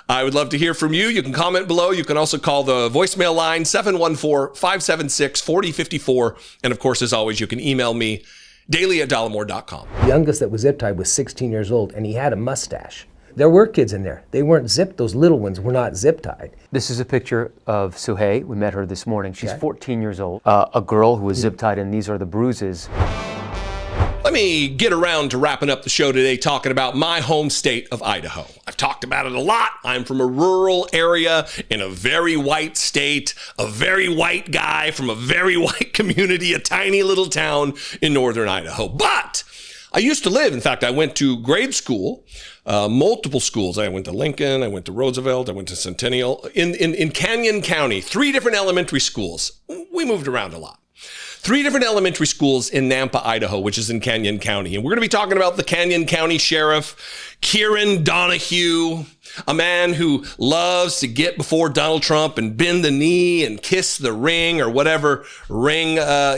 I would love to hear from you. You can comment below. You can also call the voicemail line 714-576-4054. And of course, as always, you can email me daily@dollemore.com. The youngest that was zip-tied was 16 years old, and he had a mustache. There were kids in there. They weren't zipped. Those little ones were not zip-tied. This is a picture of Suhey. We met her this morning. She's 14 years old. A girl who was zip-tied, and these are the bruises. Let me get around to wrapping up the show today talking about my home state of Idaho. I've talked about it a lot. I'm from a rural area in a very white state, a very white guy from a very white community, a tiny little town in northern Idaho. But I used to live, in fact, I went to grade school, multiple schools. I went to Lincoln, I went to Roosevelt, I went to Centennial, in Canyon County, 3 different elementary schools. We moved around a lot. 3 different elementary schools in Nampa, Idaho, which is in Canyon County. And we're going to be talking about the Canyon County Sheriff, Kieran Donahue, a man who loves to get before Donald Trump and bend the knee and kiss the ring or whatever ring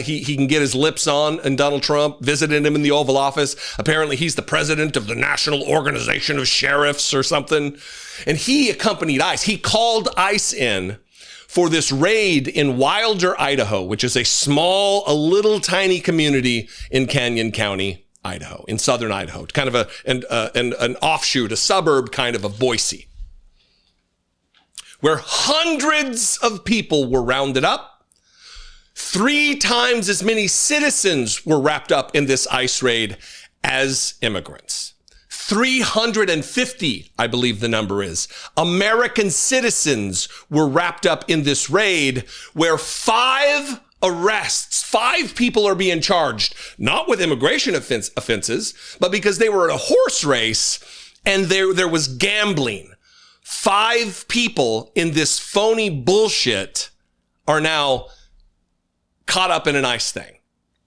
he can get his lips on. And Donald Trump visited him in the Oval Office. Apparently, he's the president of the National Organization of Sheriffs or something. And he accompanied ICE. He called ICE in for this raid in Wilder, Idaho, which is a little tiny community in Canyon County, Idaho, in southern Idaho, kind of an offshoot, a suburb kind of Boise, where hundreds of people were rounded up. 3 times as many citizens were wrapped up in this ICE raid as immigrants. 350, I believe the number is, American citizens were wrapped up in this raid where 5 arrests, 5 people are being charged, not with immigration offenses, but because they were at a horse race and there was gambling. 5 people in this phony bullshit are now caught up in an ICE thing.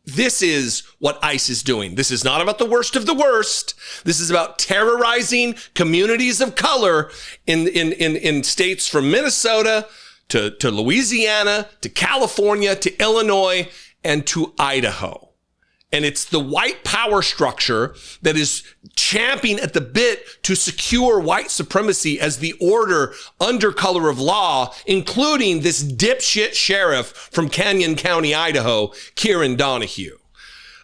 This is what ICE is doing. This is not about the worst of the worst. This is about terrorizing communities of color in states from Minnesota to Louisiana, to California, to Illinois, and to Idaho. And it's the white power structure that is champing at the bit to secure white supremacy as the order under color of law, including this dipshit sheriff from Canyon County, Idaho, Kieran Donahue.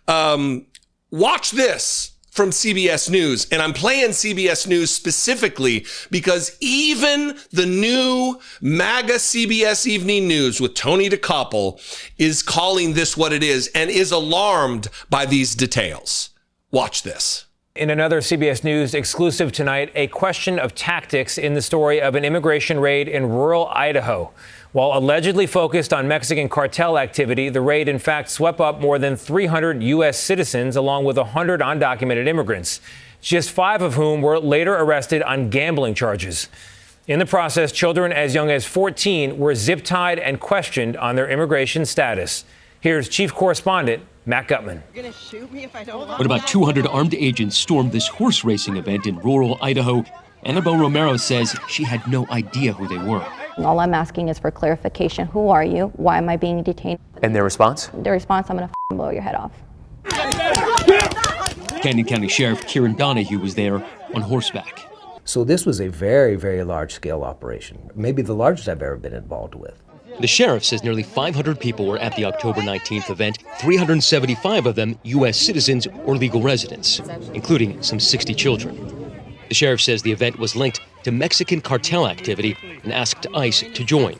Watch this from CBS News. And I'm playing CBS News specifically because even the new MAGA CBS Evening News with Tony DeCoppel is calling this what it is and is alarmed by these details. Watch this. In another CBS News exclusive tonight, a question of tactics in the story of an immigration raid in rural Idaho. While allegedly focused on Mexican cartel activity, the raid in fact swept up more than 300 U.S. citizens along with 100 undocumented immigrants, just 5 of whom were later arrested on gambling charges. In the process, children as young as 14 were zip-tied and questioned on their immigration status. Here's Chief Correspondent Matt Gutman. When about 200 armed agents stormed this horse racing event in rural Idaho, Annabelle Romero says she had no idea who they were. All I'm asking is for clarification. Who are you? Why am I being detained? And their response? The response, I'm going to blow your head off. Canyon County Sheriff Kieran Donahue was there on horseback. So this was a very, very large-scale operation, maybe the largest I've ever been involved with. The sheriff says nearly 500 people were at the October 19th event, 375 of them U.S. citizens or legal residents, including some 60 children. The sheriff says the event was linked to Mexican cartel activity and asked ICE to join.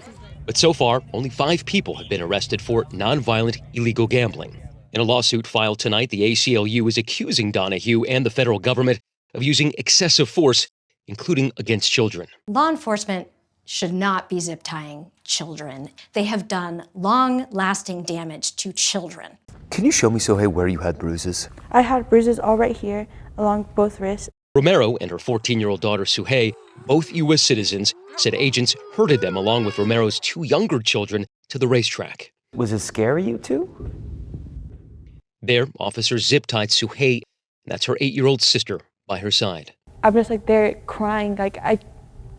But so far, only 5 people have been arrested for nonviolent illegal gambling. In a lawsuit filed tonight, the ACLU is accusing Donahue and the federal government of using excessive force, including against children. Law enforcement should not be zip tying children. They have done long-lasting damage to children. Can you show me, Sohei, where you had bruises? I had bruises all right here along both wrists. Romero and her 14-year-old daughter, Suhei, both U.S. citizens, said agents herded them along with Romero's 2 younger children to the racetrack. Was it scary, you two? There, officers zip-tied Suhei, that's her 8-year-old sister, by her side. I'm just like there crying, like I'm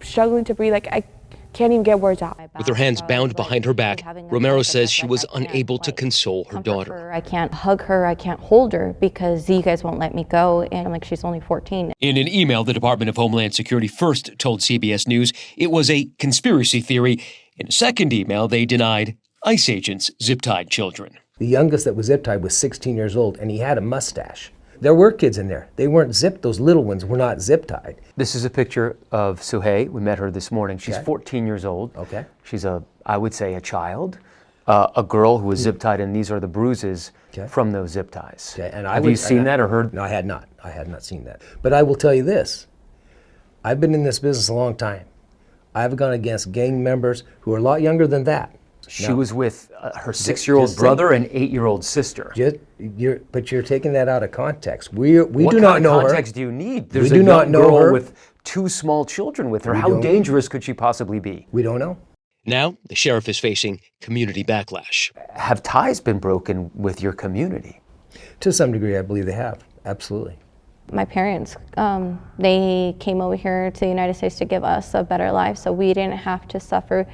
struggling to breathe, like I can't even get words out. With her hands bound behind her back, Romero says she was unable to console her daughter. I can't hug her, I can't hold her because you guys won't let me go, and like she's only 14. In an email, the Department of Homeland Security first told CBS News it was a conspiracy theory. In a second email, they denied ICE agents zip-tied children. The youngest that was zip-tied was 16 years old, and he had a mustache. There were kids in there. They weren't zipped. Those little ones were not zip-tied. This is a picture of Suhei. We met her this morning. She's 14 years old. Okay. She's I would say, a child. a girl who was zip tied, and these are the bruises from those zip ties. Okay. And Have you seen that or heard? No, I had not. I had not seen that. But I will tell you this. I've been in this business a long time. I've gone against gang members who are a lot younger than that. She was with her 6-year-old brother and 8-year-old sister. But you're taking that out of context. We What do kind not of know her. context do you need? There's We do a not young know girl her. with 2 small children with her. We How don't. dangerous could she possibly be? We don't know. Now, the sheriff is facing community backlash. Have ties been broken with your community? To some degree, I believe they have. Absolutely. My parents, they came over here to the United States to give us a better life so we didn't have to suffer.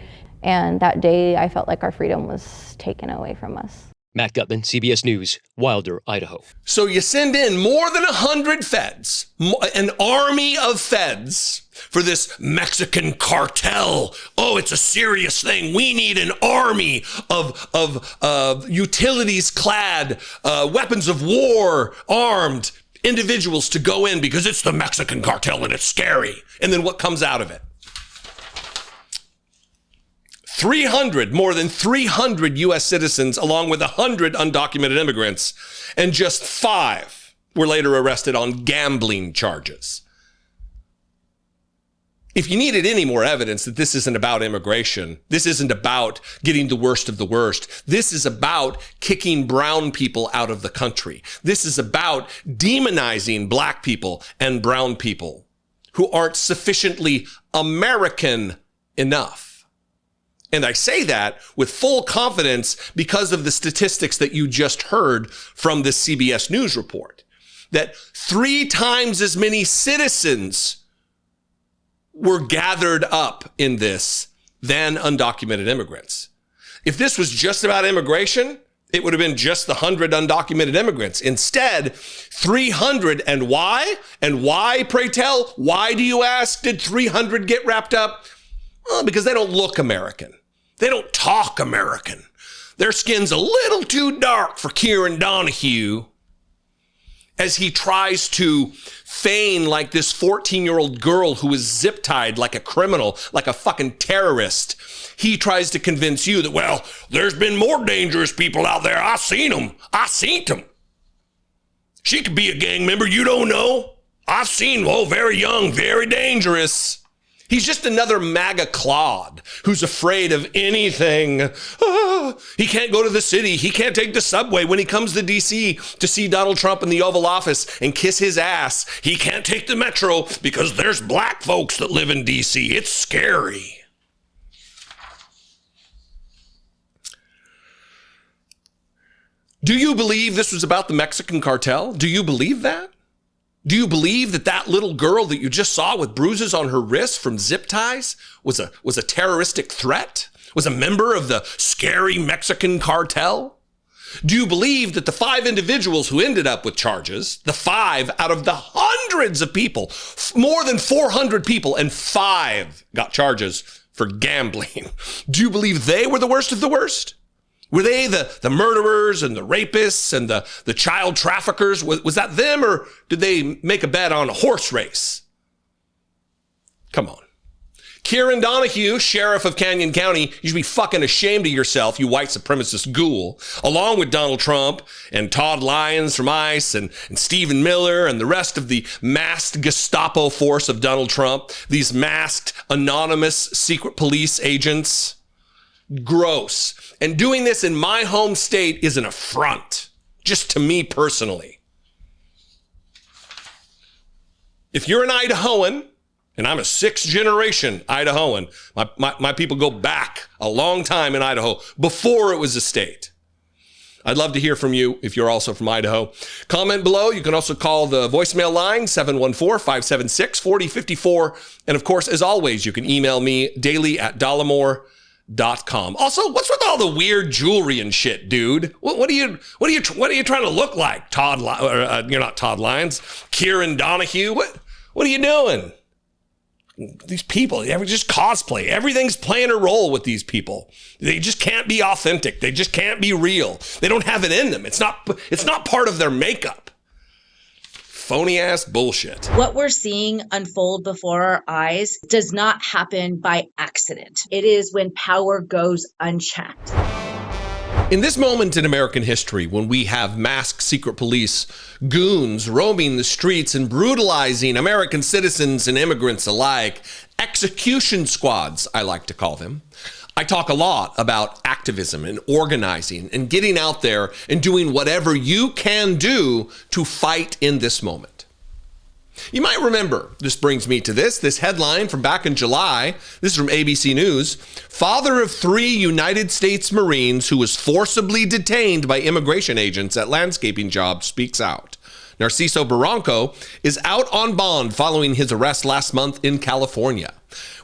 And that day, I felt like our freedom was taken away from us. Matt Gutman, CBS News, Wilder, Idaho. So you send in more than 100 feds, an army of feds for this Mexican cartel. Oh, it's a serious thing. We need an army of utilities-clad, weapons of war, armed individuals to go in because it's the Mexican cartel and it's scary. And then what comes out of it? More than 300 U.S. citizens, along with 100 undocumented immigrants, and just 5 were later arrested on gambling charges. If you needed any more evidence that this isn't about immigration, this isn't about getting the worst of the worst, this is about kicking brown people out of the country. This is about demonizing black people and brown people who aren't sufficiently American enough. And I say that with full confidence because of the statistics that you just heard from this CBS News report, that 3 times as many citizens were gathered up in this than undocumented immigrants. If this was just about immigration, it would have been just the 100 undocumented immigrants. Instead, 300. And why? And why, pray tell? Why, do you ask, did 300 get wrapped up? Well, because they don't look American. They don't talk American. Their skin's a little too dark for Kieran Donahue as he tries to feign like this 14-year-old girl who is zip-tied like a criminal, like a fucking terrorist. He tries to convince you that, well, there's been more dangerous people out there. I seen them. She could be a gang member. You don't know. I've seen, very young, very dangerous. He's just another MAGA clod who's afraid of anything. He can't go to the city. He can't take the subway when he comes to D.C. to see Donald Trump in the Oval Office and kiss his ass. He can't take the metro because there's black folks that live in D.C. It's scary. Do you believe this was about the Mexican cartel? Do you believe that? Do you believe that that little girl that you just saw with bruises on her wrists from zip ties was a terroristic threat? Was a member of the scary Mexican cartel? Do you believe that the 5 individuals who ended up with charges, the 5 out of the hundreds of people, more than 400 people, and 5 got charges for gambling, do you believe they were the worst of the worst? Were they the murderers and the rapists and the child traffickers? Was that them, or did they make a bet on a horse race? Come on. Kieran Donahue, sheriff of Canyon County, you should be fucking ashamed of yourself, you white supremacist ghoul, along with Donald Trump and Todd Lyons from ICE and Stephen Miller and the rest of the masked Gestapo force of Donald Trump, these masked anonymous secret police agents. Gross. And doing this in my home state is an affront, just to me personally. If you're an Idahoan, and I'm a 6th-generation Idahoan, my people go back a long time in Idaho, before it was a state. I'd love to hear from you if you're also from Idaho. Comment below. You can also call the voicemail line, 714-576-4054. And of course, as always, you can email me daily at Dollemore.com. Also, what's with all the weird jewelry and shit, dude? What are you trying to look like? You're not Todd Lyons. Kieran Donahue. What are you doing? These people, just cosplay. Everything's playing a role with these people. They just can't be authentic. They just can't be real. They don't have it in them. It's not part of their makeup. Phony ass bullshit. What we're seeing unfold before our eyes does not happen by accident. It is when power goes unchecked. In this moment in American history, when we have masked secret police goons roaming the streets and brutalizing American citizens and immigrants alike, execution squads, I like to call them, I talk a lot about activism and organizing and getting out there and doing whatever you can do to fight in this moment. You might remember, this brings me to this headline from back in July. This is from ABC News. Father of 3 United States Marines who was forcibly detained by immigration agents at landscaping job speaks out. Narciso Barranco is out on bond following his arrest last month in California.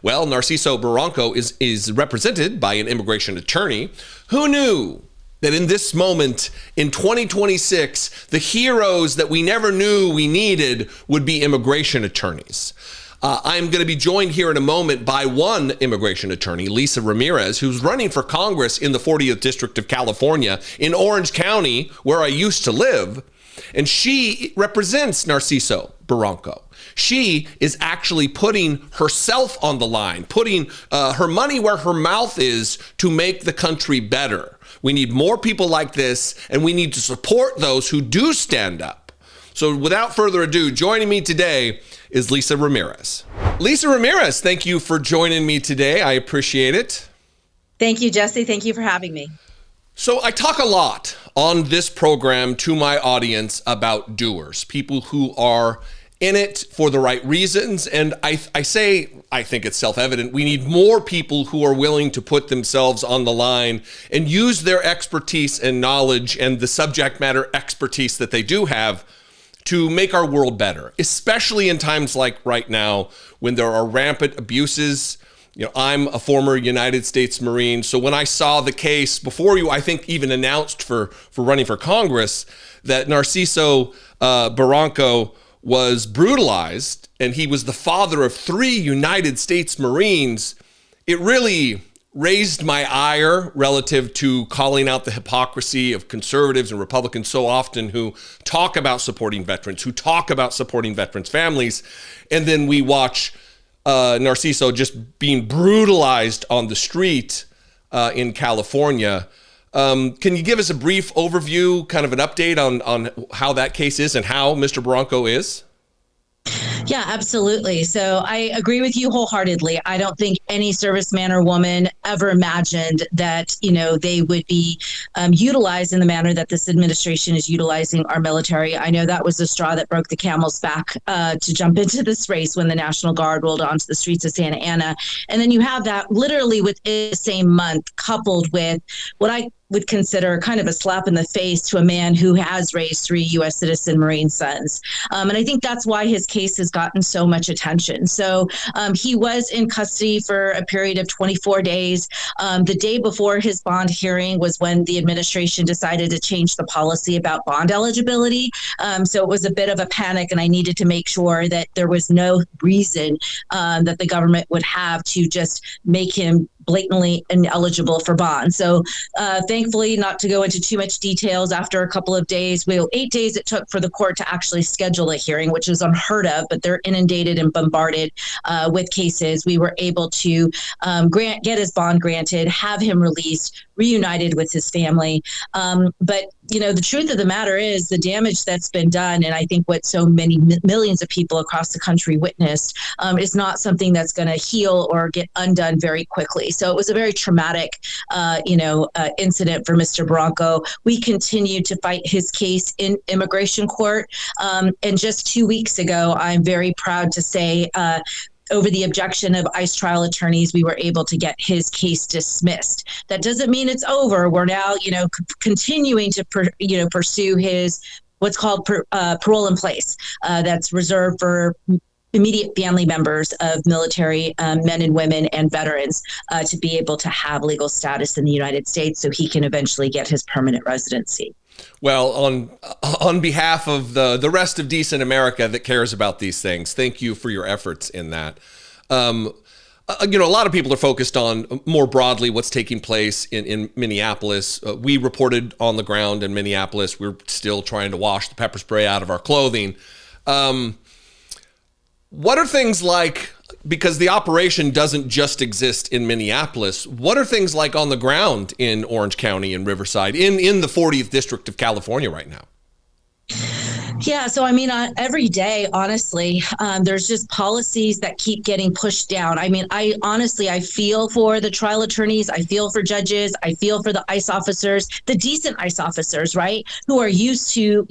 Well, Narciso Barranco is represented by an immigration attorney. Who knew that in this moment, in 2026, the heroes that we never knew we needed would be immigration attorneys? I'm going to be joined here in a moment by one immigration attorney, Lisa Ramirez, who's running for Congress in the 40th District of California in Orange County, where I used to live. And she represents Narciso Barranco. She is actually putting herself on the line, putting her money where her mouth is to make the country better. We need more people like this, and we need to support those who do stand up. So without further ado, joining me today is Lisa Ramirez. Lisa Ramirez, thank you for joining me today. I appreciate it. Thank you, Jesse. Thank you for having me. So I talk a lot on this program to my audience about doers, people who are in it for the right reasons. And I think it's self-evident, we need more people who are willing to put themselves on the line and use their expertise and knowledge and the subject matter expertise that they do have to make our world better, especially in times like right now when there are rampant abuses. You know, I'm a former United States Marine, so when I saw the case before you, I think even announced for running for Congress, that Narciso Barranco was brutalized and he was the father of 3 United States Marines, it really raised my ire relative to calling out the hypocrisy of conservatives and Republicans so often who talk about supporting veterans, who talk about supporting veterans' families, and then we watch Narciso just being brutalized on the street in California. Can you give us a brief overview, kind of an update on how that case is and how Mr. Barranco is? Yeah, absolutely. So I agree with you wholeheartedly. I don't think any serviceman or woman ever imagined that, they would be utilized in the manner that this administration is utilizing our military. I know that was the straw that broke the camel's back to jump into this race when the National Guard rolled onto the streets of Santa Ana. And then you have that literally within the same month coupled with what I would consider kind of a slap in the face to a man who has raised 3 U.S. citizen Marine sons. And I think that's why his case has gotten so much attention. So he was in custody for a period of 24 days. The day before his bond hearing was when the administration decided to change the policy about bond eligibility. So it was a bit of a panic, and I needed to make sure that there was no reason that the government would have to just make him blatantly ineligible for bond. So thankfully, not to go into too much details, after a couple of days, 8 days it took for the court to actually schedule a hearing, which is unheard of, but they're inundated and bombarded with cases. We were able to get his bond granted, have him released, reunited with his family. But the truth of the matter is the damage that's been done, and I think what so many millions of people across the country witnessed, is not something that's going to heal or get undone very quickly. So it was a very traumatic, incident for Mr. Barranco. We continued to fight his case in immigration court. And just 2 weeks ago, I'm very proud to say, over the objection of ICE trial attorneys, we were able to get his case dismissed. That doesn't mean it's over. We're now, continuing to pursue his what's called parole in place. That's reserved for immediate family members of military men and women and veterans to be able to have legal status in the United States so he can eventually get his permanent residency. Well, on behalf of the rest of decent America that cares about these things, thank you for your efforts in that. A lot of people are focused on more broadly what's taking place in Minneapolis. We reported on the ground in Minneapolis. We're still trying to wash the pepper spray out of our clothing. What are things like because the operation doesn't just exist in Minneapolis. What are things like on the ground in Orange County and Riverside, in the 40th District of California right now? Yeah, so I mean, every day, honestly, there's just policies that keep getting pushed down. I mean, I feel for the trial attorneys, I feel for judges, I feel for the ICE officers, the decent ICE officers, right, who are used to,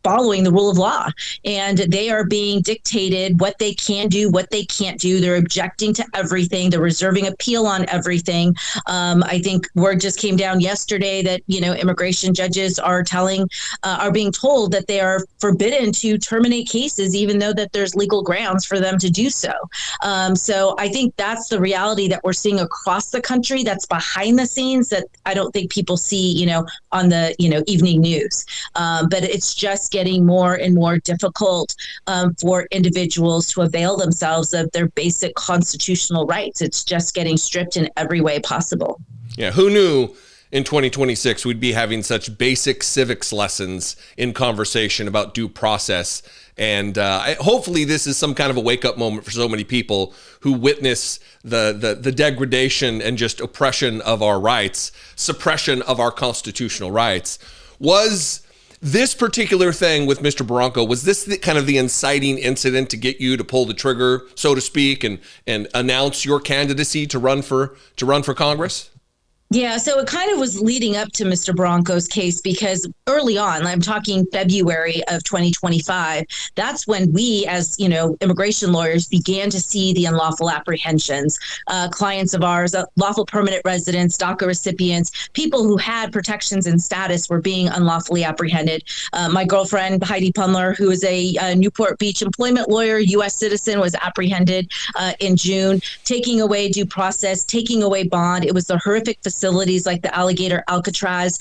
following the rule of law, and they are being dictated what they can do, what they can't do. They're objecting to everything. They're reserving appeal on everything. I think word just came down yesterday that, immigration judges are being told that they are forbidden to terminate cases, even though that there's legal grounds for them to do so. So I think that's the reality that we're seeing across the country. That's behind the scenes that I don't think people see, on the, evening news. But it's just getting more and more difficult for individuals to avail themselves of their basic constitutional rights. It's just getting stripped in every way possible. Yeah, who knew in 2026 we'd be having such basic civics lessons in conversation about due process. And hopefully this is some kind of a wake-up moment for so many people who witness the degradation and just oppression of our rights, suppression of our constitutional rights. Was this particular thing with Mr. Barranco, was this kind of the inciting incident to get you to pull the trigger, so to speak, and announce your candidacy to run for Congress? Yeah, so it kind of was leading up to Mr. Barranco's case, because early on, I'm talking February of 2025, that's when we, as immigration lawyers, began to see the unlawful apprehensions. Clients of ours, lawful permanent residents, DACA recipients, people who had protections and status were being unlawfully apprehended. My girlfriend, Heidi Pumler, who is a Newport Beach employment lawyer, U.S. citizen, was apprehended in June, taking away due process, taking away bond. It was the horrific facilities like the Alligator Alcatraz.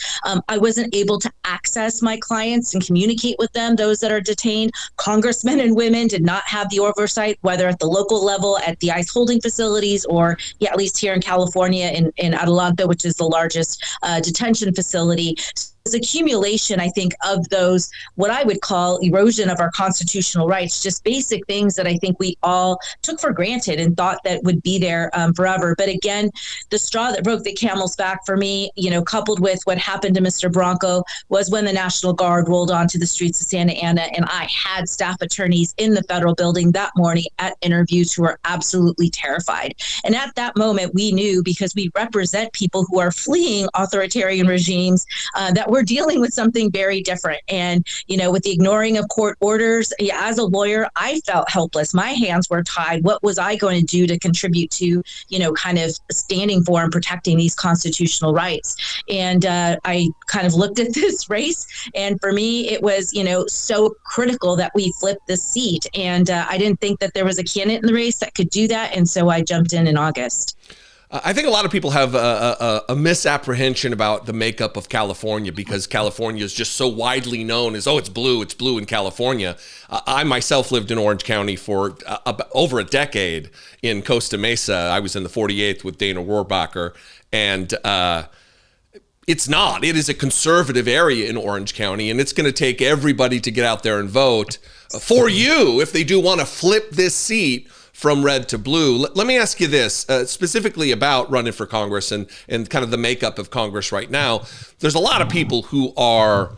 I wasn't able to access my clients and communicate with them, those that are detained. Congressmen and women did not have the oversight, whether at the local level, at the ICE holding facilities, or at least here in California in Adelante, which is the largest detention facility. Accumulation, I think, of those, what I would call erosion of our constitutional rights, just basic things that I think we all took for granted and thought that would be there forever. But again, the straw that broke the camel's back for me, coupled with what happened to Mr. Barranco, was when the National Guard rolled onto the streets of Santa Ana, and I had staff attorneys in the federal building that morning at interviews who were absolutely terrified. And at that moment, we knew, because we represent people who are fleeing authoritarian regimes, that we're dealing with something very different. And, with the ignoring of court orders, as a lawyer, I felt helpless. My hands were tied. What was I going to do to contribute to, kind of standing for and protecting these constitutional rights? And I kind of looked at this race, and for me, it was, so critical that we flip the seat. And I didn't think that there was a candidate in the race that could do that. And so I jumped in August. I think a lot of people have a misapprehension about the makeup of California, because California is just so widely known as, it's blue in California. I myself lived in Orange County for over a decade in Costa Mesa. I was in the 48th with Dana Rohrabacher, and it's not. It is a conservative area in Orange County, and it's going to take everybody to get out there and vote for you if they do want to flip this seat from red to blue. Let me ask you this, specifically about running for Congress and kind of the makeup of Congress right now. There's a lot of people who are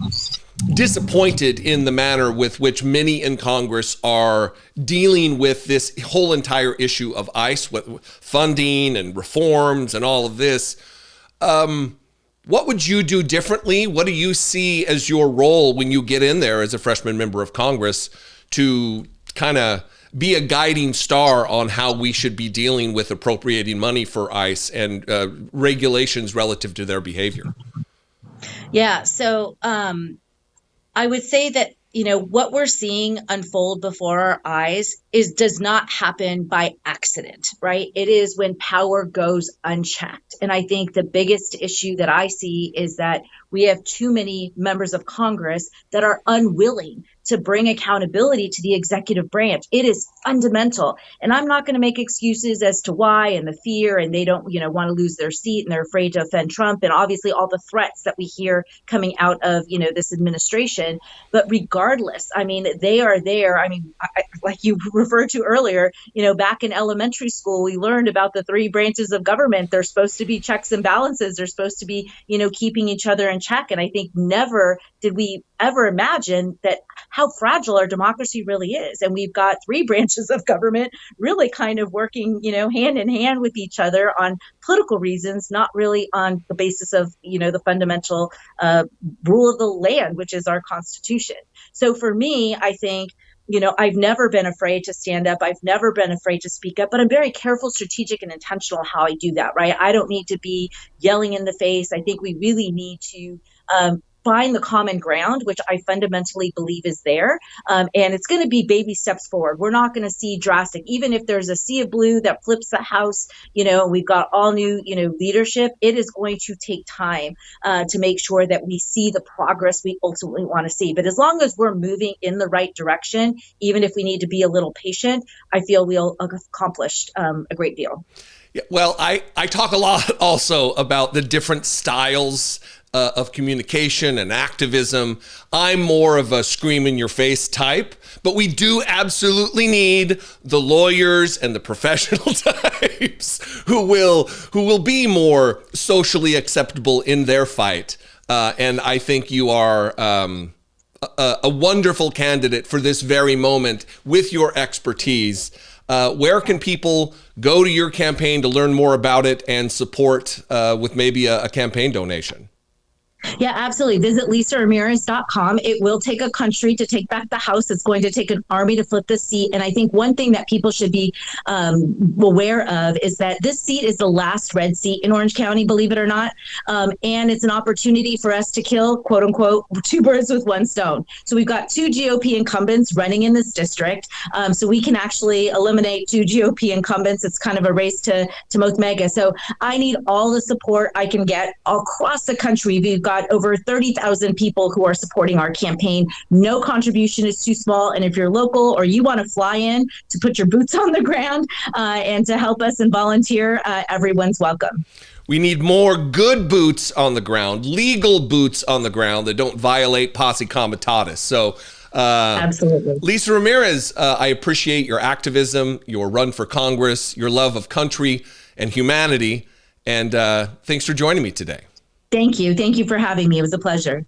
disappointed in the manner with which many in Congress are dealing with this whole entire issue of ICE, with funding and reforms and all of this. What would you do differently? What do you see as your role when you get in there as a freshman member of Congress to kind of be a guiding star on how we should be dealing with appropriating money for ICE and regulations relative to their behavior? Yeah, so I would say that, what we're seeing unfold before our eyes does not happen by accident, right? It is when power goes unchecked. And I think the biggest issue that I see is that we have too many members of Congress that are unwilling to bring accountability to the executive branch. It is fundamental. And I'm not going to make excuses as to why and the fear, and they don't, want to lose their seat and they're afraid to offend Trump, and obviously all the threats that we hear coming out of, this administration. But regardless, I mean, they are there. I mean, like you referred to earlier, back in elementary school, we learned about the three branches of government. They're supposed to be checks and balances. They're supposed to be, keeping each other in check. And I think never did we ever imagine that how fragile our democracy really is. And we've got three branches of government really kind of working, hand in hand with each other on political reasons, not really on the basis of, the fundamental rule of the land, which is our Constitution. So for me, I think, I've never been afraid to stand up. I've never been afraid to speak up, but I'm very careful, strategic, and intentional how I do that, right? I don't need to be yelling in the face. I think we really need to find the common ground, which I fundamentally believe is there. And it's going to be baby steps forward. We're not going to see drastic, even if there's a sea of blue that flips the House, we've got all new, leadership. It is going to take time to make sure that we see the progress we ultimately want to see. But as long as we're moving in the right direction, even if we need to be a little patient, I feel we'll have accomplished a great deal. Yeah, well, I talk a lot also about the different styles of communication and activism. I'm more of a scream in your face type, but we do absolutely need the lawyers and the professional types who will be more socially acceptable in their fight. And I think you are a wonderful candidate for this very moment with your expertise. Where can people go to your campaign to learn more about it and support with maybe a campaign donation? Yeah, absolutely. Visit LisaRamirez.com. It will take a country to take back the House. It's going to take an army to flip the seat. And I think one thing that people should be aware of is that this seat is the last red seat in Orange County, believe it or not. And it's an opportunity for us to kill, quote unquote, two birds with one stone. So we've got two GOP incumbents running in this district. So we can actually eliminate two GOP incumbents. It's kind of a race to most mega. So I need all the support I can get across the country. We've got over 30,000 people who are supporting our campaign. No contribution is too small. And if you're local or you want to fly in to put your boots on the ground and to help us and volunteer, everyone's welcome. We need more good boots on the ground, legal boots on the ground that don't violate posse comitatus. So absolutely. Lisa Ramirez, I appreciate your activism, your run for Congress, your love of country and humanity. And thanks for joining me today. Thank you. Thank you for having me. It was a pleasure.